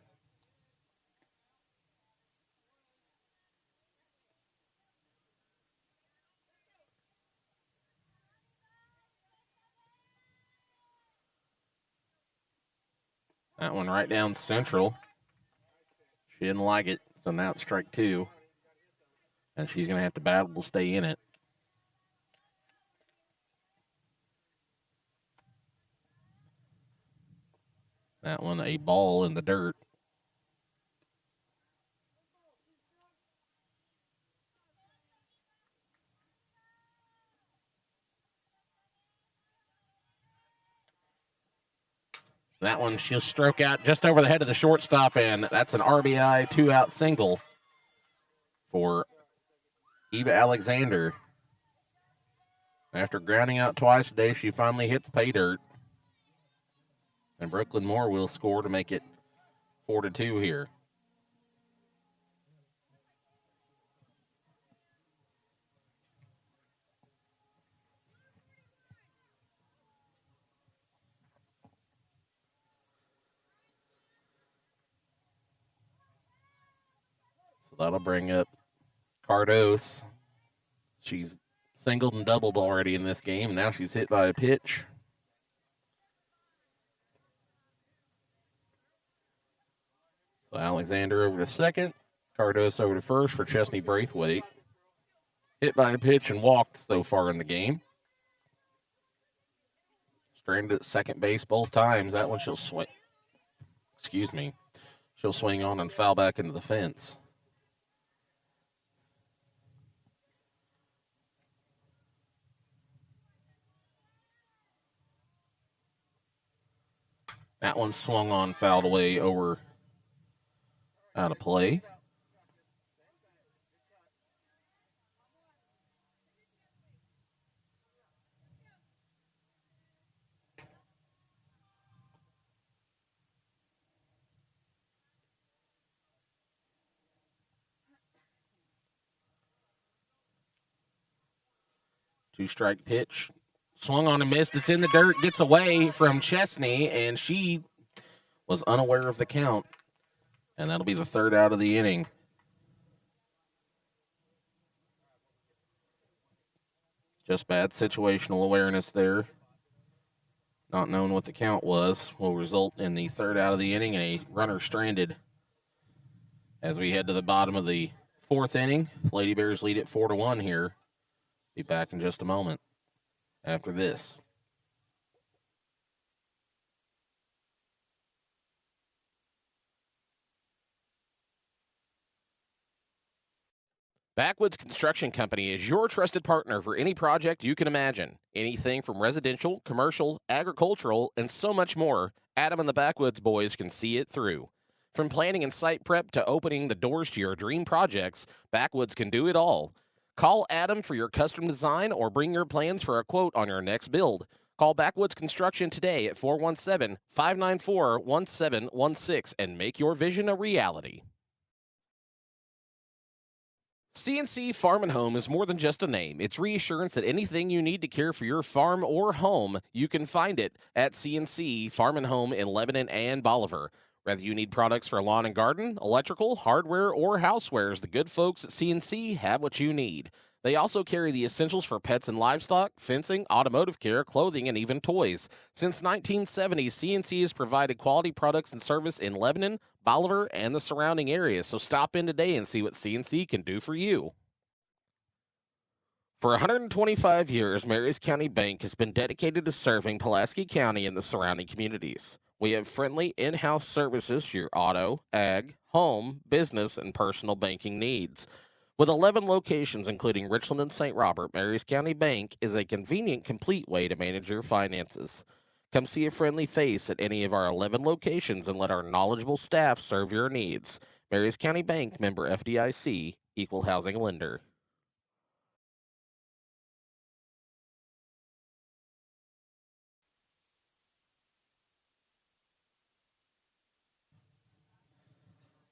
That one right down central. She didn't like it, so now it's strike 2. And she's going to have to battle to stay in it. That one a ball in the dirt. That one she'll stroke out just over the head of the shortstop, and that's an RBI 2-out single for Eva Alexander. After grounding out twice today, she finally hits pay dirt. And Brooklyn Moore will score to make it 4-2 here. So that'll bring up Cardos. She's singled and doubled already in this game. Now she's hit by a pitch. So Alexander over to second. Cardos over to first for Chesney Braithwaite. Hit by a pitch and walked so far in the game. Stranded at second base both times. That one she'll swing. Excuse me. She'll swing on and foul back into the fence. That one swung on, fouled away over out of play. Two-strike pitch. Swung on and missed. It's in the dirt. Gets away from Chesney, and she was unaware of the count. And that'll be the third out of the inning. Just bad situational awareness there. Not knowing what the count was will result in the third out of the inning and a runner stranded. As we head to the bottom of the fourth inning, Lady Bears lead it 4-1 here. Be back in just a moment after this. Backwoods Construction Company is your trusted partner for any project you can imagine. Anything from residential, commercial, agricultural, and so much more. Adam and the Backwoods Boys can see it through. From planning and site prep to opening the doors to your dream projects, Backwoods can do it all. Call Adam for your custom design or bring your plans for a quote on your next build. Call Backwoods Construction today at 417-594-1716 and make your vision a reality. CNC Farm and Home is more than just a name. It's reassurance that anything you need to care for your farm or home, you can find it at CNC Farm and Home in Lebanon and Bolivar. Whether you need products for lawn and garden, electrical, hardware, or housewares, the good folks at CNC have what you need. They also carry the essentials for pets and livestock, fencing, automotive care, clothing, and even toys. Since 1970, CNC has provided quality products and service in Lebanon, Bolivar, and the surrounding areas, so stop in today and see what CNC can do for you. For 125 years, Marys County Bank has been dedicated to serving Pulaski County and the surrounding communities. We have friendly in-house services for your auto, ag, home, business, and personal banking needs. With 11 locations, including Richland and St. Robert, Marys County Bank is a convenient, complete way to manage your finances. Come see a friendly face at any of our 11 locations and let our knowledgeable staff serve your needs. Marys County Bank, member FDIC, equal housing lender.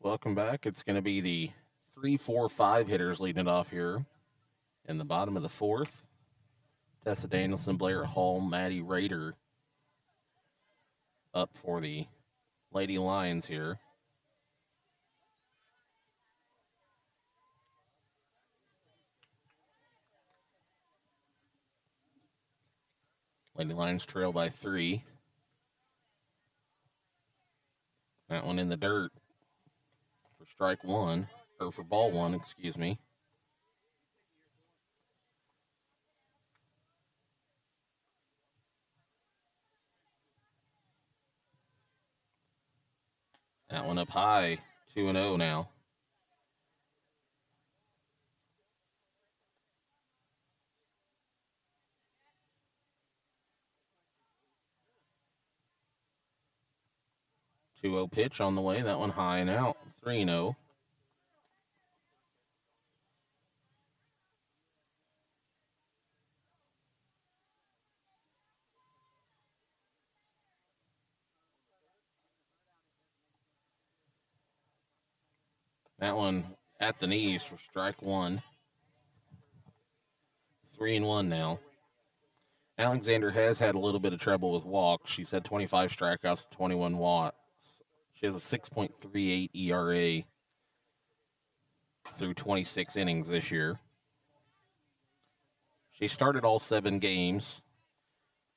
Welcome back. It's going to be the 3, 4, 5 hitters leading it off here in the bottom of the fourth. Tessa Danielson, Blair Hall, Maddie Rader up for the Lady Lions here. Lady Lions trail by 3. That one in the dirt for strike 1. Or for ball 1, excuse me. That one up high, 2-0 now. Two-0 pitch on the way. That one high and out, 3-0. That one at the knees for strike 1. 3-1 now. Alexander has had a little bit of trouble with walks. She's had 25 strikeouts, 21 walks. She has a 6.38 ERA through 26 innings this year. She started all 7 games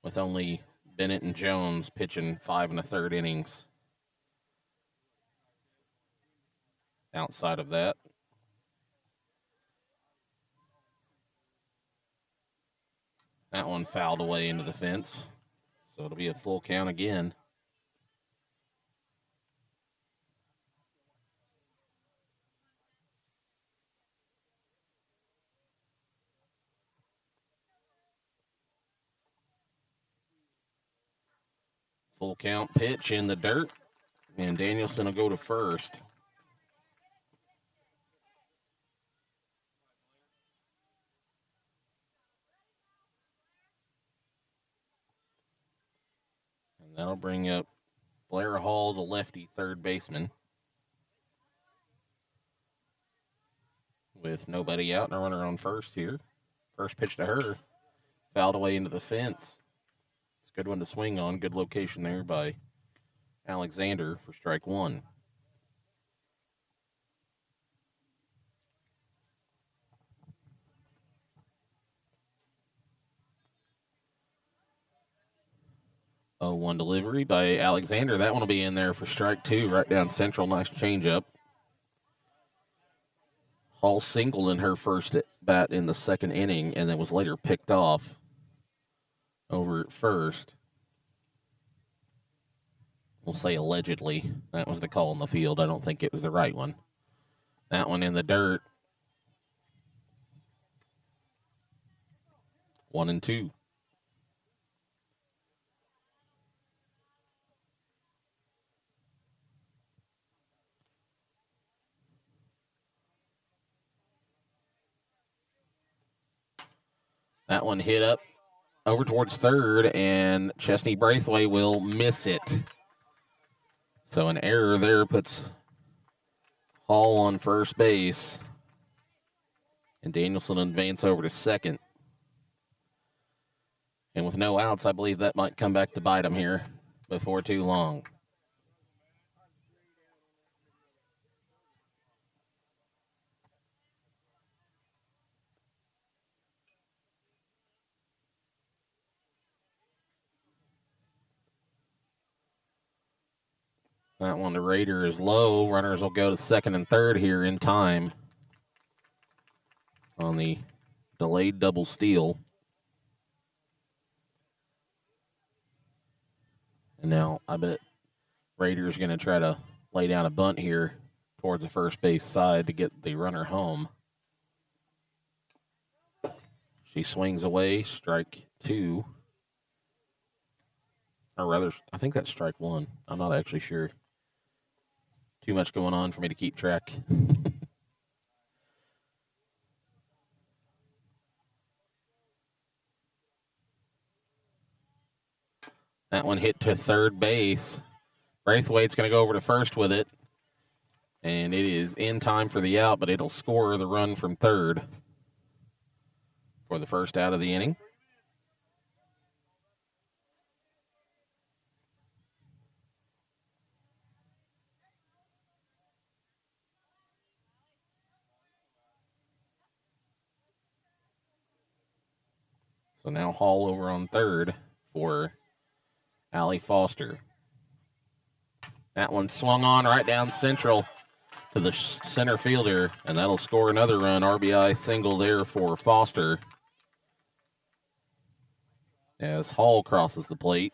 with only Bennett and Jones pitching 5 1/3 innings. Outside of that, that one fouled away into the fence, so it'll be a full count again. Full count pitch in the dirt, and Danielson will go to first. And that'll bring up Blair Hall, the lefty third baseman. With nobody out and a runner on first here. First pitch to her. Fouled away into the fence. It's a good one to swing on. Good location there by Alexander for strike 1. Oh, 1 delivery by Alexander. That one will be in there for strike 2, right down central. Nice changeup. Hall singled in her first bat in the second inning and then was later picked off over at first. We'll say allegedly. That was the call in the field. I don't think it was the right one. That one in the dirt. 1-2. That one hit up over towards third, and Chesney Braithwaite will miss it. So an error there puts Hall on first base. And Danielson advance over to second. And with no outs, I believe that might come back to bite him here before too long. That one to Raider is low. Runners will go to second and third here in time on the delayed double steal. And now I bet Raiders going to try to lay down a bunt here towards the first base side to get the runner home. She swings away, strike two. Or rather, I think that's strike one. I'm not actually sure. Too much going on for me to keep track. That one hit to third base. Braithwaite's going to go over to first with it. And it is in time for the out, but it'll score the run from third for the first out of the inning. So now Hall over on third for Allie Foster. That one swung on right down central to the center fielder, and that'll score another run. RBI single there for Foster as Hall crosses the plate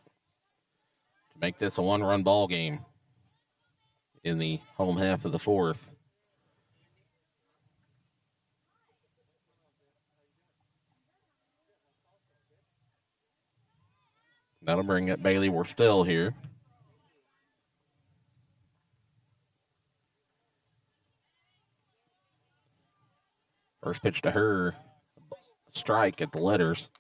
to make this a one-run ball game in the home half of the fourth. That'll bring up Bailey Worstel here. First pitch to her, strike at the letters.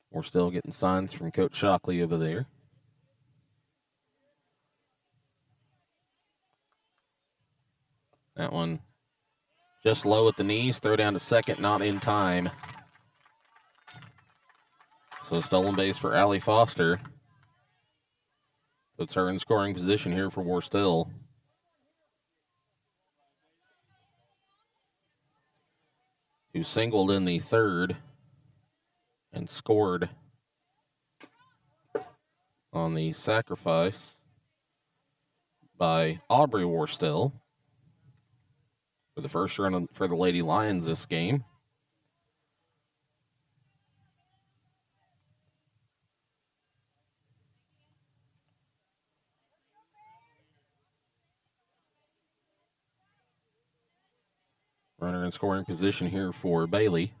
We're still getting signs from Coach Shockley over there. That one just low at the knees, throw down to second, not in time. So stolen base for Allie Foster. Puts her in scoring position here for Worstel. Who singled in the third and scored on the sacrifice by Aubrey Worstel for the first run for the Lady Lions this game. Runner in scoring position here for Bailey.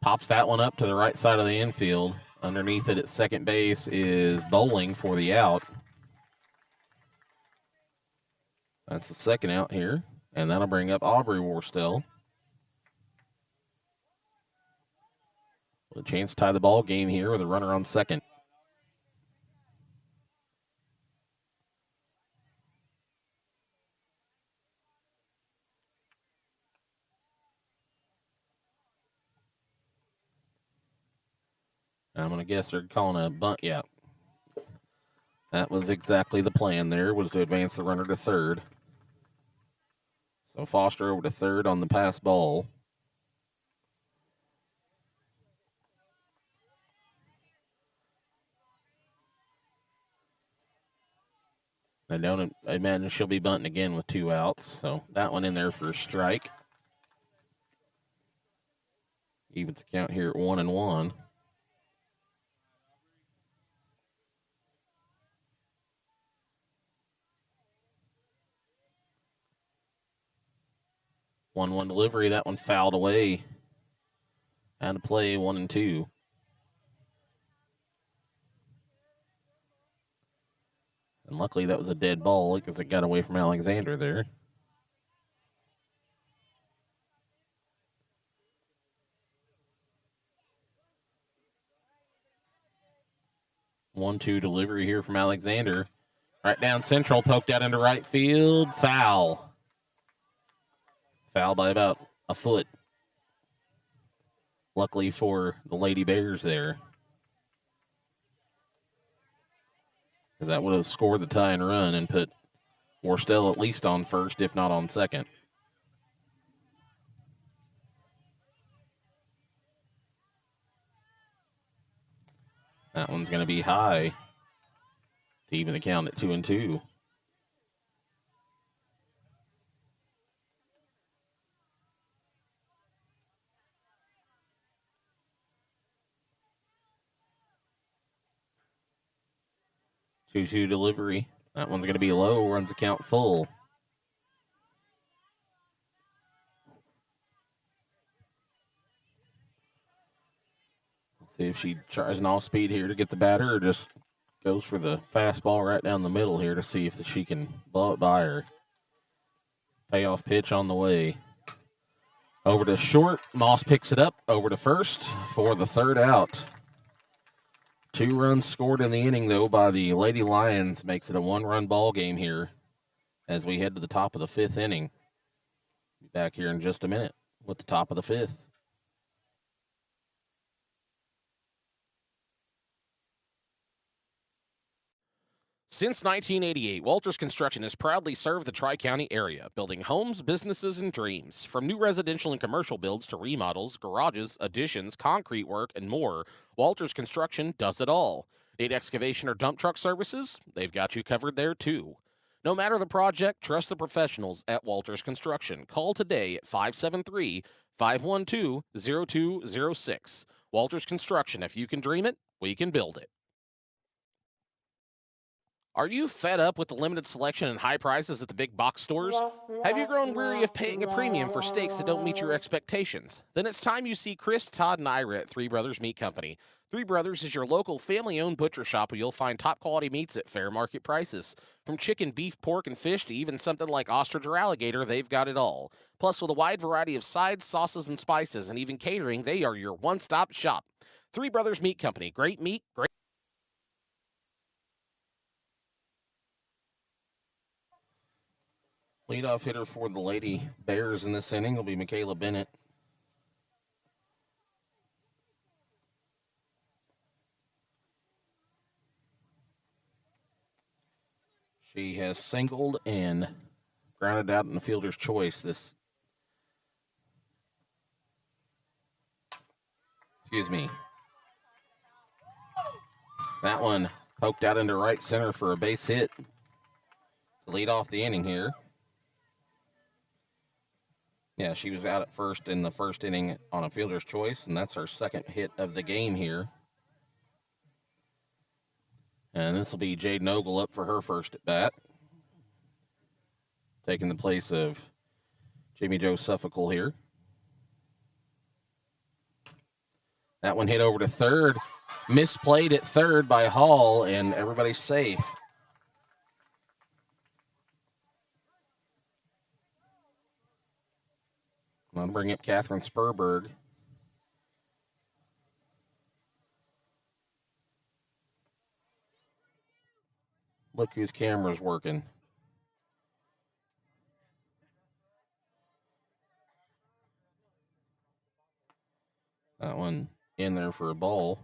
Pops that one up to the right side of the infield. Underneath it at second base is Bowling for the out. That's the second out here. And that'll bring up Aubrey Worstel. With a chance to tie the ball game here with a runner on second. I'm going to guess they're calling a bunt. Yeah. That was exactly the plan there, was to advance the runner to third. So Foster over to third on the pass ball. I don't imagine she'll be bunting again with two outs. So that one in there for a strike. Evens the count here at 1-1. One delivery, that one fouled away. Out of play, 1-2. luckily that was a dead ball because it got away from Alexander there. One-two delivery here from Alexander. Right down central, poked out into right field. Foul. Foul by about a foot. Luckily for the Lady Bears there, because that would have scored the tying run and put Worstel at least on first, if not on second. That one's going to be high to even the count at 2-2. Two delivery. That one's going to be low, runs the count full. Let's see if she tries an off-speed here to get the batter or just goes for the fastball right down the middle here to see if she can blow it by her. Payoff pitch on the way. Over to short. Moss picks it up. Over to first for the third out. 2 runs scored in the inning, though, by the Lady Lions. Makes it a 1-run ball game here as we head to the top of the 5th inning. Be back here in just a minute with the top of the 5th. Since 1988, Walters Construction has proudly served the Tri-County area, building homes, businesses, and dreams. From new residential and commercial builds to remodels, garages, additions, concrete work, and more, Walters Construction does it all. Need excavation or dump truck services? They've got you covered there, too. No matter the project, trust the professionals at Walters Construction. Call today at 573-512-0206. Walters Construction, if you can dream it, we can build it. Are you fed up with the limited selection and high prices at the big box stores? Have you grown weary of paying a premium for steaks that don't meet your expectations? Then it's time you see Chris, Todd, and Ira at Three Brothers Meat Company. Three Brothers is your local family-owned butcher shop where you'll find top-quality meats at fair market prices. From chicken, beef, pork, and fish to even something like ostrich or alligator, they've got it all. Plus, with a wide variety of sides, sauces, and spices, and even catering, they are your one-stop shop. Three Brothers Meat Company. Great meat, great... Leadoff hitter for the Lady Bears in this inning will be Michaela Bennett. She has singled and grounded out in the fielder's choice this. That one poked out into right center for a base hit to lead off the inning here. Yeah, she was out at first in the first inning on a fielder's choice, and that's her second hit of the game here. And this will be Jade Ogle up for her first at bat, taking the place of Jamie Jo Suffolk here. That one hit over to third, misplayed at third by Hall, and everybody's safe. I'll bring up Catherine Spurberg. Look whose camera's working. That one in there for a ball.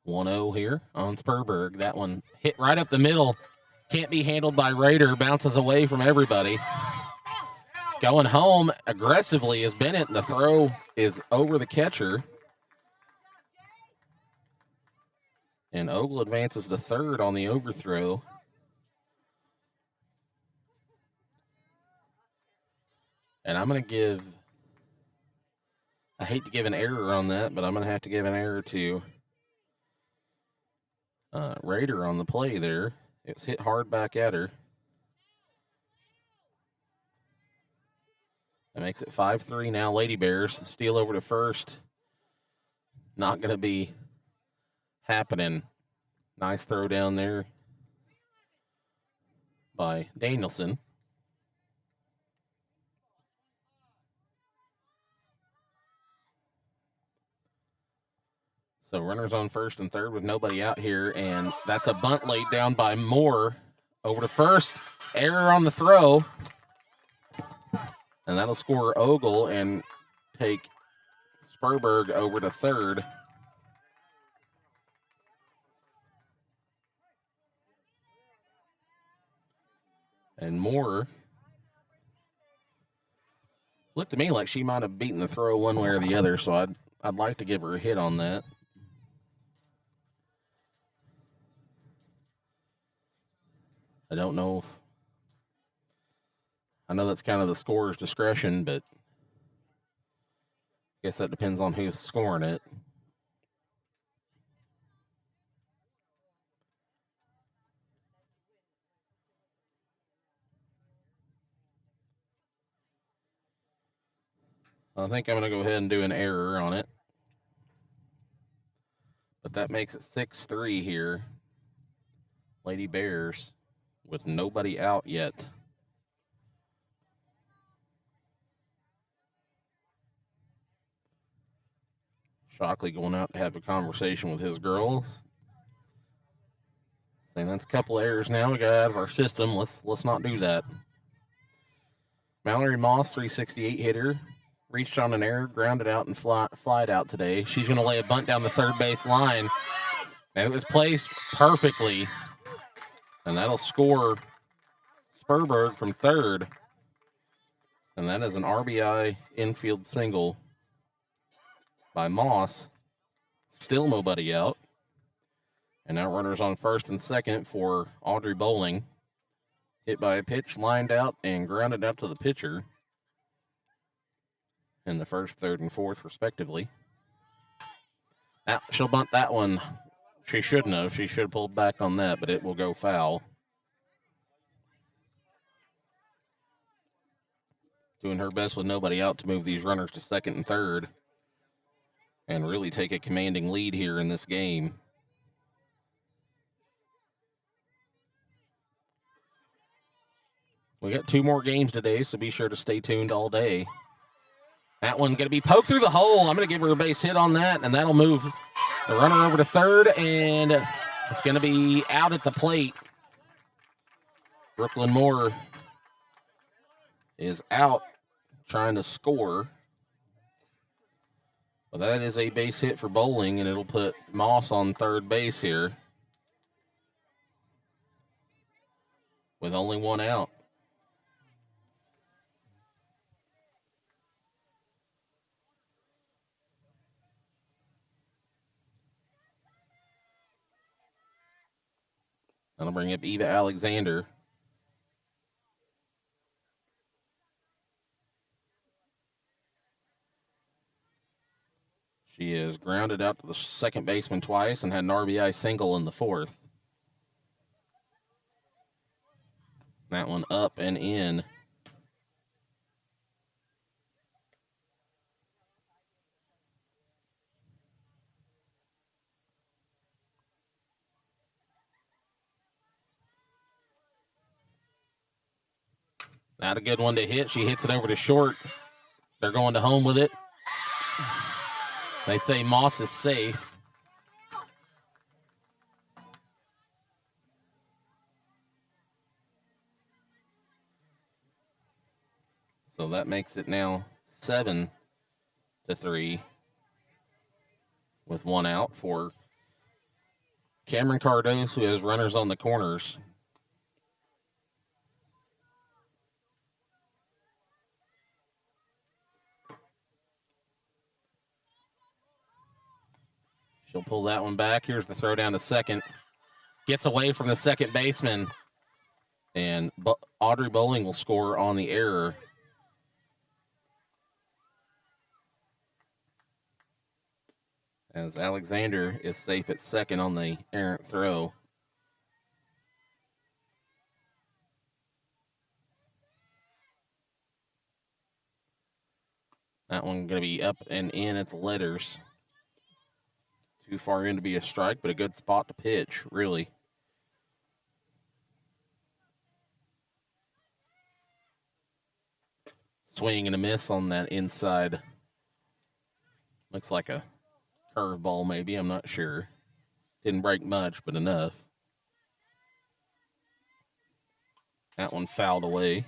(1-0) here on Spurberg. That one hit right up the middle. Can't be handled by Rader. Bounces away from everybody. Going home aggressively is Bennett, and the throw is over the catcher. And Ogle advances to third on the overthrow. And I'm going to give, I hate to give an error on that, but I'm going to have to give an error to Rader on the play there. It was hit hard back at her. That makes it 5-3 now. Lady Bears steal over to first. Not going to be happening. Nice throw down there by Danielson. So runners on first and third with nobody out here, and that's a bunt laid down by Moore over to first. Error on the throw, and that'll score Ogle and take Sperberg over to third. And Moore looked to me like she might have beaten the throw one way or the other, so I'd like to give her a hit on that. I don't know if, I know that's kind of the scorer's discretion, but I guess that depends on who's scoring it. I think I'm going to go ahead and do an error on it. But that makes it 6-3 here. Lady Bears with nobody out yet. Shockley going out to have a conversation with his girls. Saying that's a couple errors now we got out of our system. Let's not do that. Mallory Moss, 368 hitter. Reached on an error, grounded out, and flied out today. She's going to lay a bunt down the third base line. And it was placed perfectly. And that'll score Sperberg from third. And that is an RBI infield single by Moss. Still nobody out. And now runners on first and second for Audrey Bowling. Hit by a pitch, lined out, and grounded out to the pitcher in the first, third, and fourth, respectively. Now, she'll bunt that one. She shouldn't have. She should have pulled back on that, but it will go foul. Doing her best with nobody out to move these runners to second and third and really take a commanding lead here in this game. We got 2 more games today, so be sure to stay tuned all day. That one going to be poked through the hole. I'm going to give her a base hit on that, and that'll move the runner over to third, and it's going to be out at the plate. Brooklyn Moore is out trying to score. But that is a base hit for Bowling, and it'll put Moss on third base here with only one out. That'll bring up Eva Alexander. She is grounded out to the second baseman twice and had an RBI single in the fourth. That one up and in. Not a good one to hit. She hits it over to short. They're going to home with it. They say Moss is safe. So that makes it now 7-3 with one out for Cameron Cardos, who has runners on the corners. She'll pull that one back. Here's the throw down to second. Gets away from the second baseman. And Audrey Bowling will score on the error. As Alexander is safe at second on the errant throw. That one going to be up and in at the letters. Too far in to be a strike, but a good spot to pitch, really. Swing and a miss on that inside. Looks like a curveball, maybe. I'm not sure. Didn't break much, but enough. That one fouled away.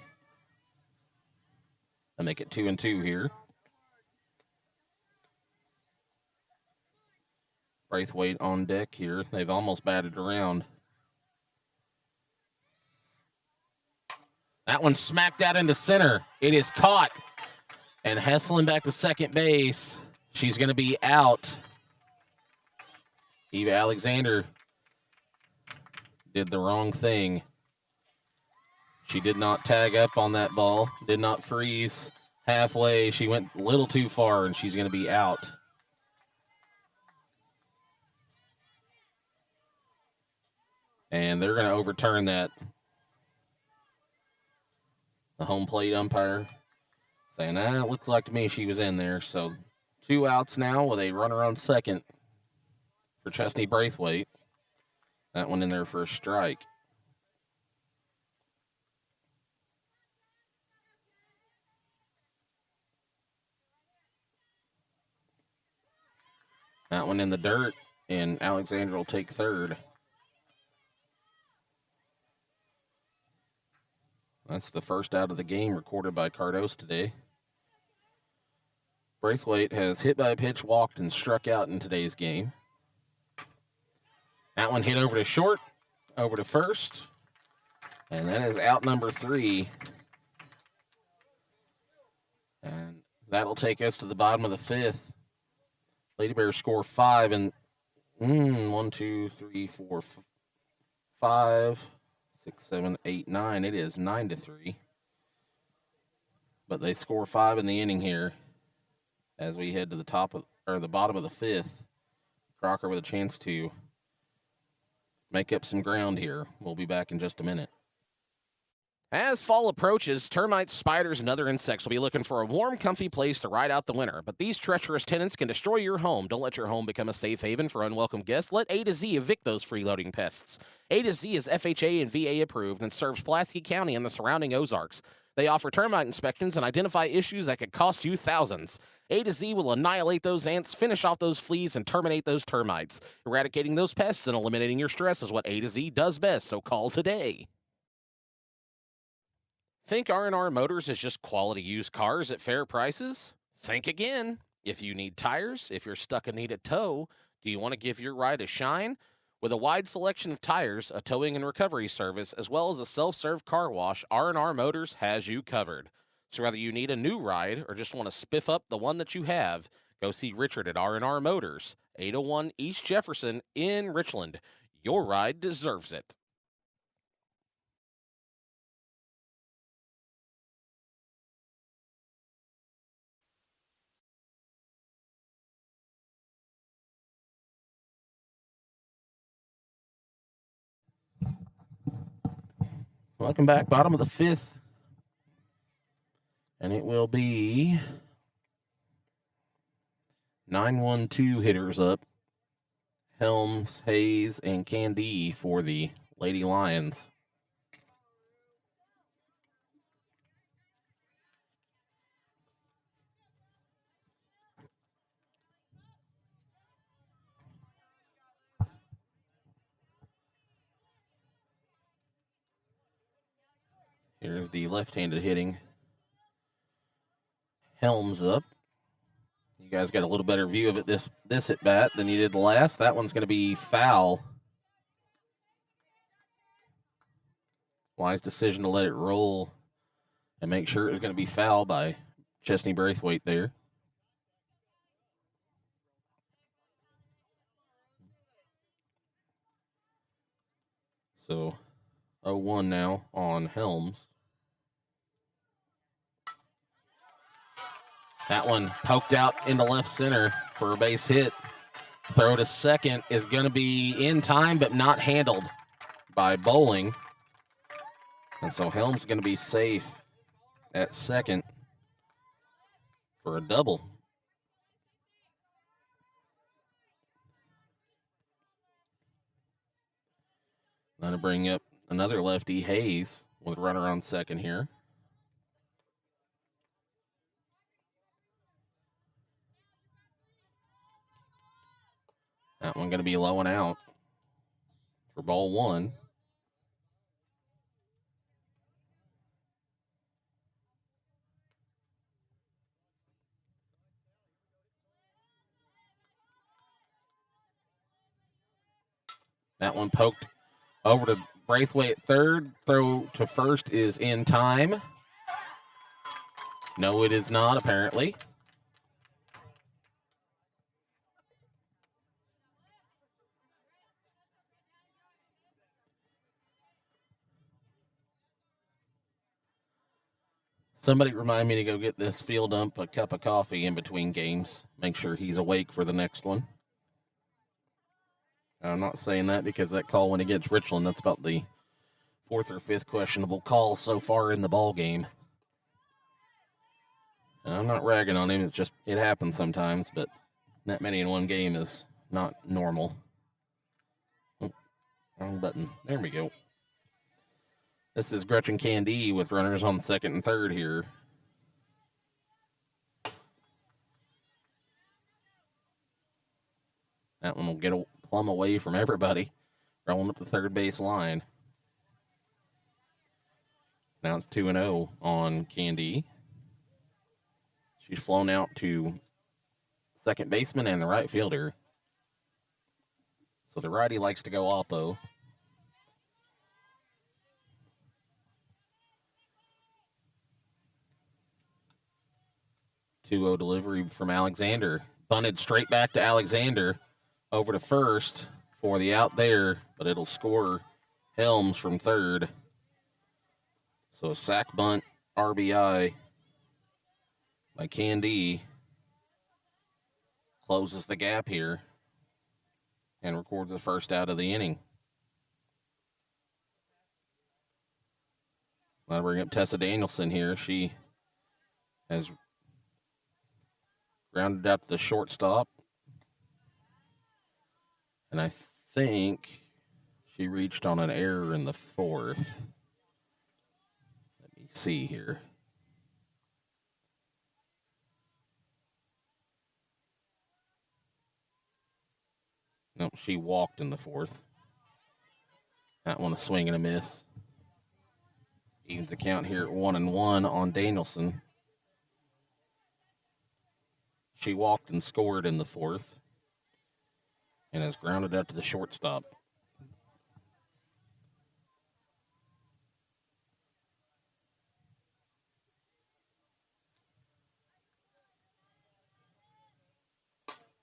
I make it 2-2 here. Braithwaite on deck here. They've almost batted around. That one smacked out into center. It is caught. And Hessling back to second base. She's going to be out. Eva Alexander did the wrong thing. She did not tag up on that ball. Did not freeze halfway. She went a little too far, and she's going to be out. And they're going to overturn that. The home plate umpire saying, it looked like to me she was in there. So 2 outs now with a runner on second for Chesney Braithwaite. That one in there for a strike. That one in the dirt, and Alexander will take third. That's the first out of the game recorded by Cardos today. Braithwaite has hit by a pitch, walked, and struck out in today's game. That one hit over to short, over to first, and that is out number 3. And that'll take us to the bottom of the 5th. Lady Bears score 5, and 1, 2, 3, 4, 5, 6, 7, 8, 9. It is 9-3. But they score 5 in the inning here as we head to the the bottom of the 5th. Crocker with a chance to make up some ground here. We'll be back in just a minute. As fall approaches, termites, spiders, and other insects will be looking for a warm, comfy place to ride out the winter. But these treacherous tenants can destroy your home. Don't let your home become a safe haven for unwelcome guests. Let A to Z evict those freeloading pests. A to Z is FHA and VA approved and serves Pulaski County and the surrounding Ozarks. They offer termite inspections and identify issues that could cost you thousands. A to Z will annihilate those ants, finish off those fleas, and terminate those termites. Eradicating those pests and eliminating your stress is what A to Z does best, so call today. Think R&R Motors is just quality used cars at fair prices? Think again. If you need tires, if you're stuck and need a tow, do you want to give your ride a shine? With a wide selection of tires, a towing and recovery service, as well as a self-serve car wash, R&R Motors has you covered. So whether you need a new ride or just want to spiff up the one that you have, go see Richard at R&R Motors, 801 East Jefferson in Richland. Your ride deserves it. Welcome back, bottom of the 5th. And it will be 9-1-2 hitters up. Helms, Hayes, and Candy for the Lady Lions. Here's the left-handed hitting. Helms up. You guys got a little better view of it this at bat than you did the last. That one's going to be foul. Wise decision to let it roll and make sure it was going to be foul by Chesney Braithwaite there. So 0-1 now on Helms. That one poked out into left center for a base hit. Throw to second is going to be in time, but not handled by Bowling. And so Helms is going to be safe at second for a double. Going to bring up another lefty, Hayes, with runner on second here. That one going to be low and out for ball one. That one poked over to Braithwaite at third. Throw to first is in time. No, it is not, apparently. Somebody remind me to go get this field ump a cup of coffee in between games. Make sure he's awake for the next one. I'm not saying that because that call went against Richland. That's about the fourth or fifth questionable call so far in the ball game. I'm not ragging on him. It's just, it happens sometimes, but that many in one game is not normal. Oh, wrong button. There we go. This is Gretchen Candy with runners on second and third here. That one will get a plumb away from everybody, rolling up the third base line. Now it's 2-0 on Candy. She's flown out to second baseman and the right fielder. So the righty likes to go oppo. Two-0 delivery from Alexander. Bunted straight back to Alexander. Over to first for the out there, but it'll score Helms from third. So sack bunt, RBI by Candy closes the gap here and records the first out of the inning. I'll bring up Tessa Danielson here. She has grounded out to the shortstop. And I think she reached on an error in the fourth. Let me see here. No, she walked in the fourth. That one a swing and a miss. Evens the count here at 1-1 on Danielson. She walked and scored in the fourth and has grounded out to the shortstop.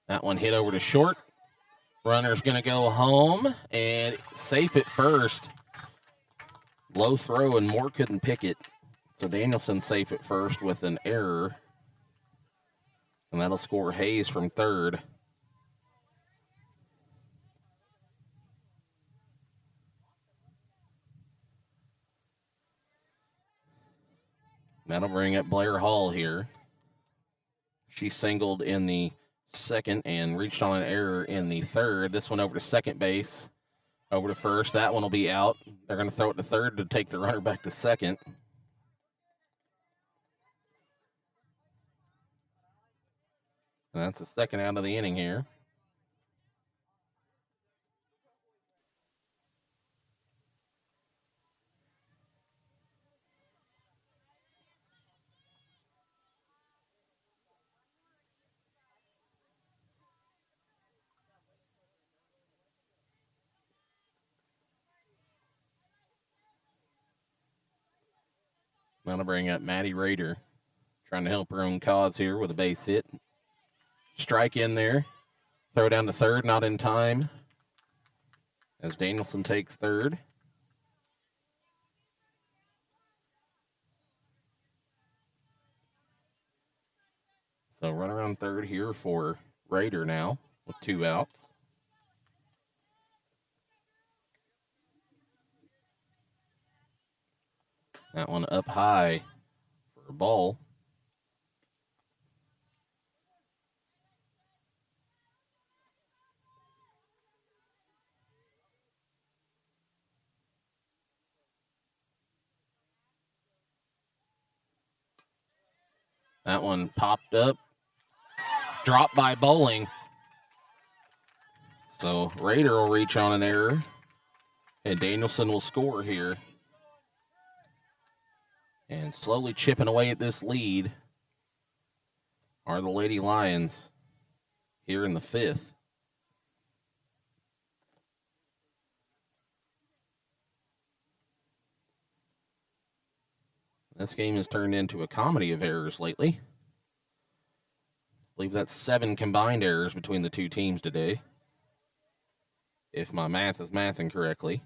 That one hit over to short. Runner's going to go home and safe at first. Low throw and Moore couldn't pick it. So Danielson safe at first with an error. And that'll score Hayes from third. That'll bring up Blair Hall here. She singled in the second and reached on an error in the third. This one over to second base, over to first. That one will be out. They're going to throw it to third to take the runner back to second. And that's the second out of the inning here. I'm going to bring up Maddie Rader, trying to help her own cause here with a base hit. Strike in there. Throw down to third, not in time. As Danielson takes third. So runner on third here for Rader now with 2 outs. That one up high for a ball. That one popped up. Dropped by Bowling. So Raider will reach on an error. And Danielson will score here. And slowly chipping away at this lead are the Lady Lions here in the 5th. This game has turned into a comedy of errors lately. I believe that's 7 combined errors between the two teams today, if my math is mathing correctly.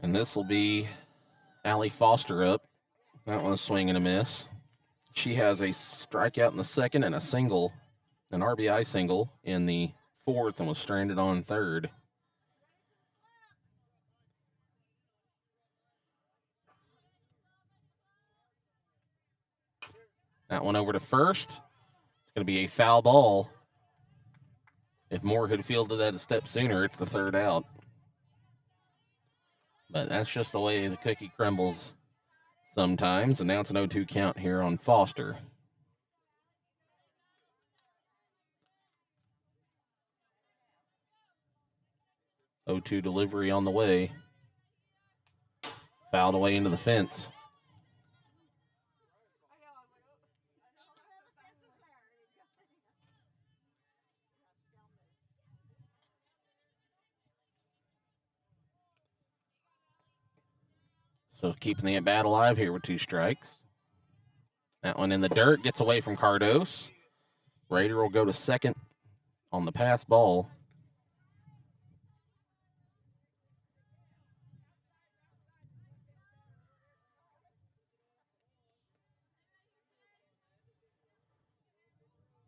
And this will be Allie Foster up. That one's swing and a miss. She has a strikeout in the 2nd and a single, an RBI single in the 4th, and was stranded on 3rd. That one over to first. It's going to be a foul ball. If Moore had fielded that a step sooner, it's the 3rd out. But that's just the way the cookie crumbles sometimes. And now it's an 0-2 count here on Foster. O2 delivery on the way. Fouled away into the fence. So keeping the at-bat alive here with 2 strikes. That one in the dirt, gets away from Cardos. Raider will go to 2nd on the pass ball.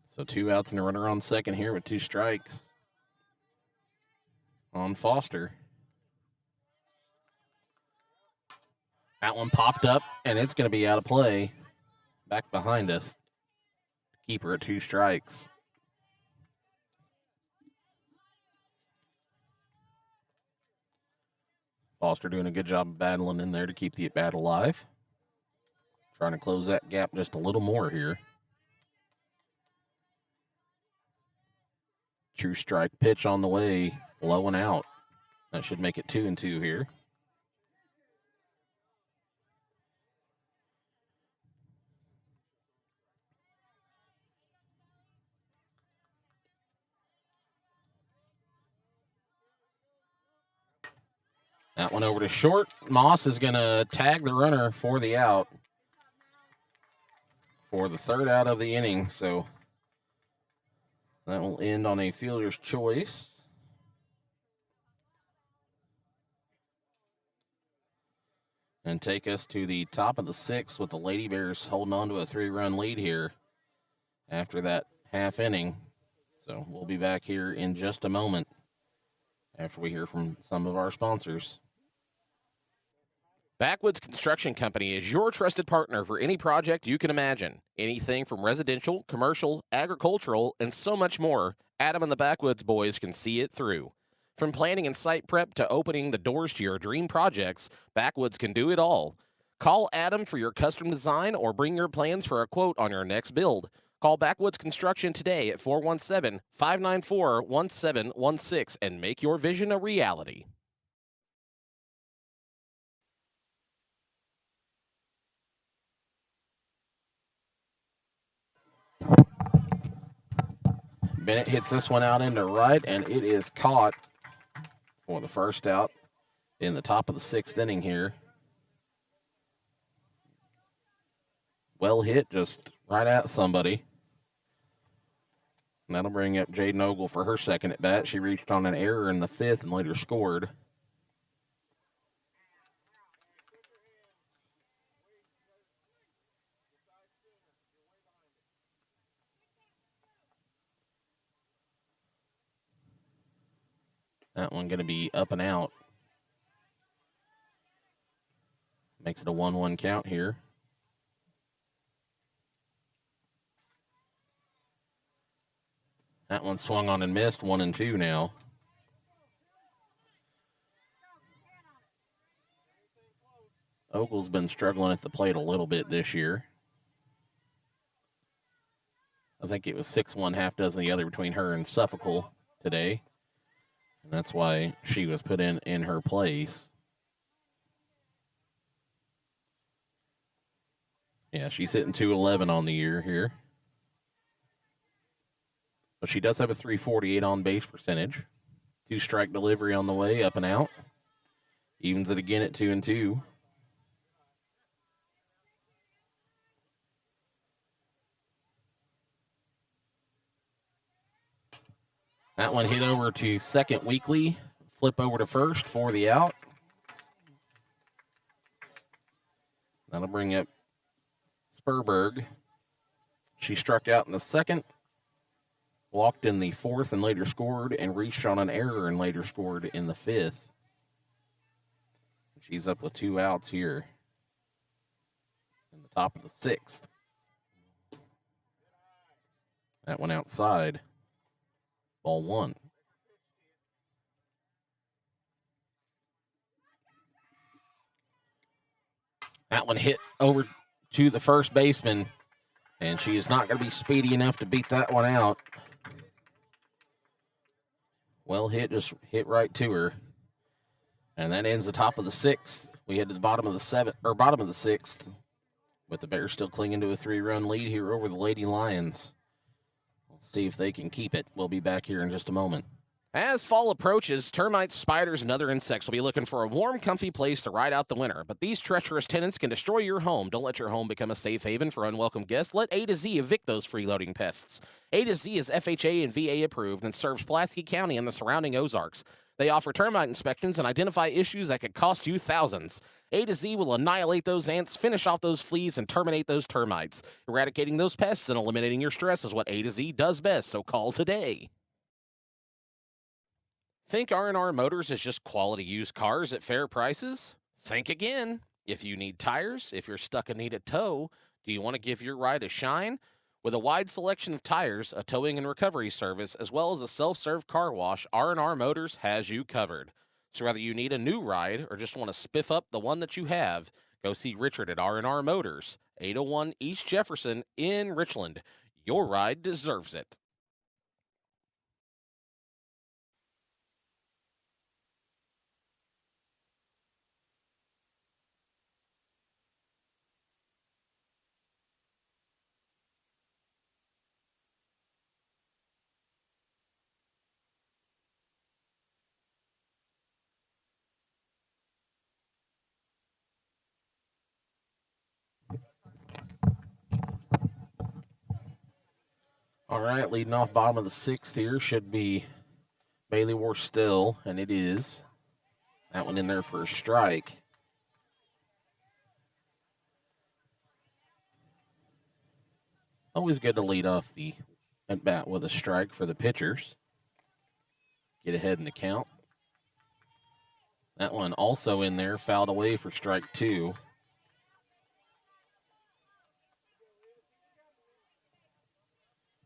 So 2 outs and a runner on 2nd here with 2 strikes on Foster. That one popped up, and it's going to be out of play. Back behind us. Keeper at 2 strikes. Foster doing a good job of battling in there to keep the at-bat alive. Trying to close that gap just a little more here. True strike pitch on the way, low and out. That should make it 2-2 here. That one over to short. Moss is going to tag the runner for the out for the 3rd out of the inning. So that will end on a fielder's choice. And take us to the top of the 6th with the Lady Bears holding on to a 3-run lead here after that half inning. So we'll be back here in just a moment after we hear from some of our sponsors. Backwoods Construction Company is your trusted partner for any project you can imagine. Anything from residential, commercial, agricultural, and so much more, Adam and the Backwoods boys can see it through. From planning and site prep to opening the doors to your dream projects, Backwoods can do it all. Call Adam for your custom design or bring your plans for a quote on your next build. Call Backwoods Construction today at 417-594-1716 and make your vision a reality. Bennett hits this one out into right, and it is caught for the 1st out in the top of the 6th inning here. Well hit, just right at somebody. And that'll bring up Jaden Ogle for her 2nd at bat. She reached on an error in the 5th and later scored. That one going to be up and out. Makes it a 1-1 count here. That one swung on and missed, 1-2 now. Ogle's been struggling at the plate a little bit this year. I think it was 6-1, half dozen the other between her and Suffolkle today. And that's why she was put in her place. Yeah, she's hitting .211 on the year here. But she does have a .348 on base percentage. 2-strike delivery on the way, up and out. Evens it again at 2-2. That one hit over to second weakly. Flip over to first for the out. That'll bring up Spurberg. She struck out in the second, walked in the fourth and later scored, and reached on an error and later scored in the fifth. She's up with 2 outs here in the top of the sixth. That one outside. Ball 1. That one hit over to the first baseman, and she is not going to be speedy enough to beat that one out. Well hit, just hit right to her. And that ends the top of the sixth. We head to the bottom of the sixth, with the Bears still clinging to a 3-run lead here over the Lady Lions. We'll see if they can keep it. We'll be back here in just a moment. As fall approaches, termites, spiders, and other insects will be looking for a warm, comfy place to ride out the winter. But these treacherous tenants can destroy your home. Don't let your home become a safe haven for unwelcome guests. Let A to Z evict those freeloading pests. A to Z is FHA and VA approved and serves Pulaski County and the surrounding Ozarks. They offer termite inspections and identify issues that could cost you thousands. A to Z will annihilate those ants, finish off those fleas, and terminate those termites. Eradicating those pests and eliminating your stress is what A to Z does best, so call today. Think R&R Motors is just quality used cars at fair prices? Think again. If you need tires, if you're stuck and need a tow, do you want to give your ride a shine? With a wide selection of tires, a towing and recovery service, as well as a self-serve car wash, R&R Motors has you covered. So whether you need a new ride or just want to spiff up the one that you have, go see Richard at R&R Motors, 801 East Jefferson in Richland. Your ride deserves it. All right, leading off bottom of the sixth here should be Bailey Worstill, and it is. That one in there for a strike. Always good to lead off the at-bat with a strike for the pitchers. Get ahead in the count. That one also in there, fouled away for strike 2.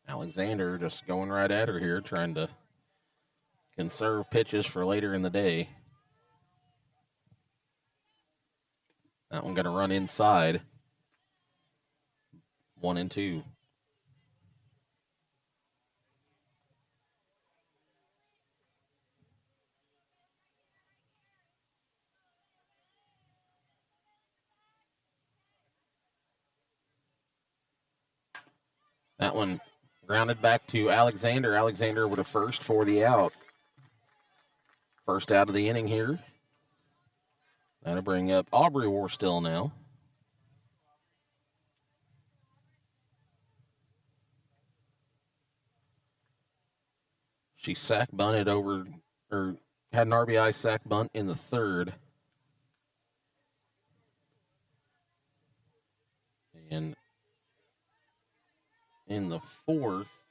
Alexander just going right at her here, trying to conserve pitches for later in the day. That one going to run inside. 1-2. That one grounded back to Alexander. Alexander with a first for the out. First out of the inning here. That'll bring up Aubrey Worstill now. She sack bunted over, or had an RBI sack bunt in the third. And in the fourth,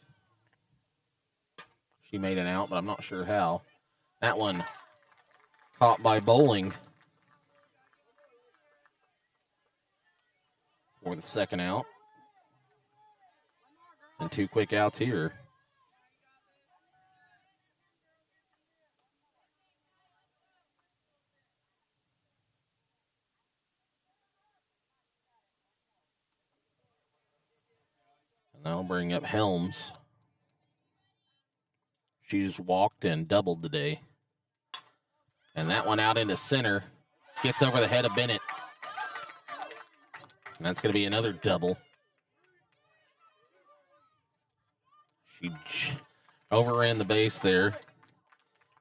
she made an out, but I'm not sure how. That one caught by Bowling for the second out. And 2 quick outs here. And that'll bring up Helms. She's walked and doubled today. And that one out into center. Gets over the head of Bennett. And that's going to be another double. She overran the base there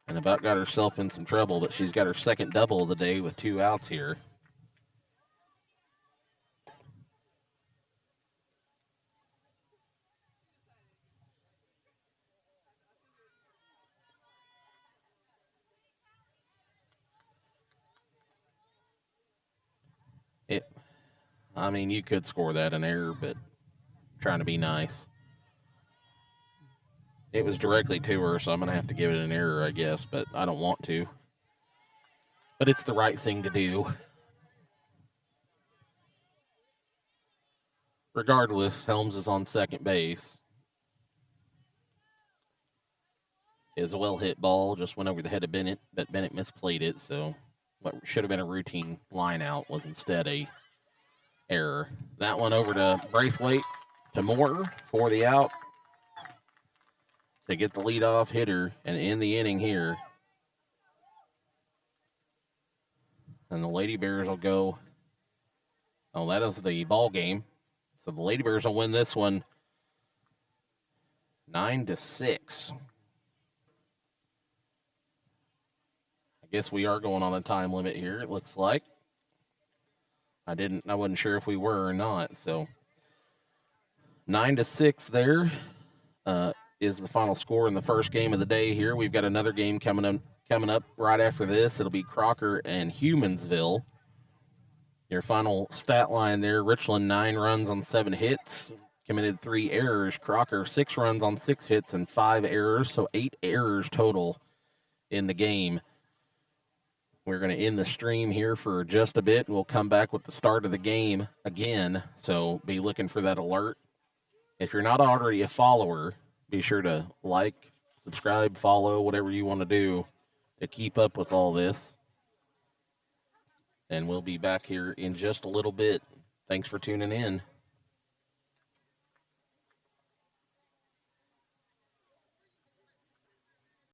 and about got herself in some trouble, but she's got her second double of the day with 2 outs here. I mean, you could score that an error, but trying to be nice. It was directly to her, so I'm going to have to give it an error, I guess, but I don't want to. But it's the right thing to do. Regardless, Helms is on second base. Is a well-hit ball, just went over the head of Bennett, but Bennett misplayed it, so what should have been a routine line out was instead a error. That one over to Braithwaite, to Moore for the out. To get the leadoff hitter and end the inning here. And the Lady Bears will go. Oh, that is the ball game. So the Lady Bears will win this one 9-6. I guess we are going on a time limit here, it looks like. I wasn't sure if we were or not, so 9-6 there is the final score in the first game of the day here. We've got another game coming up right after this. It'll be Crocker and Humansville. Your final stat line there, Richland 9 runs on 7 hits, committed 3 errors. Crocker 6 runs on 6 hits and 5 errors, so 8 errors total in the game. We're going to end the stream here for just a bit. We'll come back with the start of the game again, so be looking for that alert. If you're not already a follower, be sure to like, subscribe, follow, whatever you want to do to keep up with all this. And we'll be back here in just a little bit. Thanks for tuning in.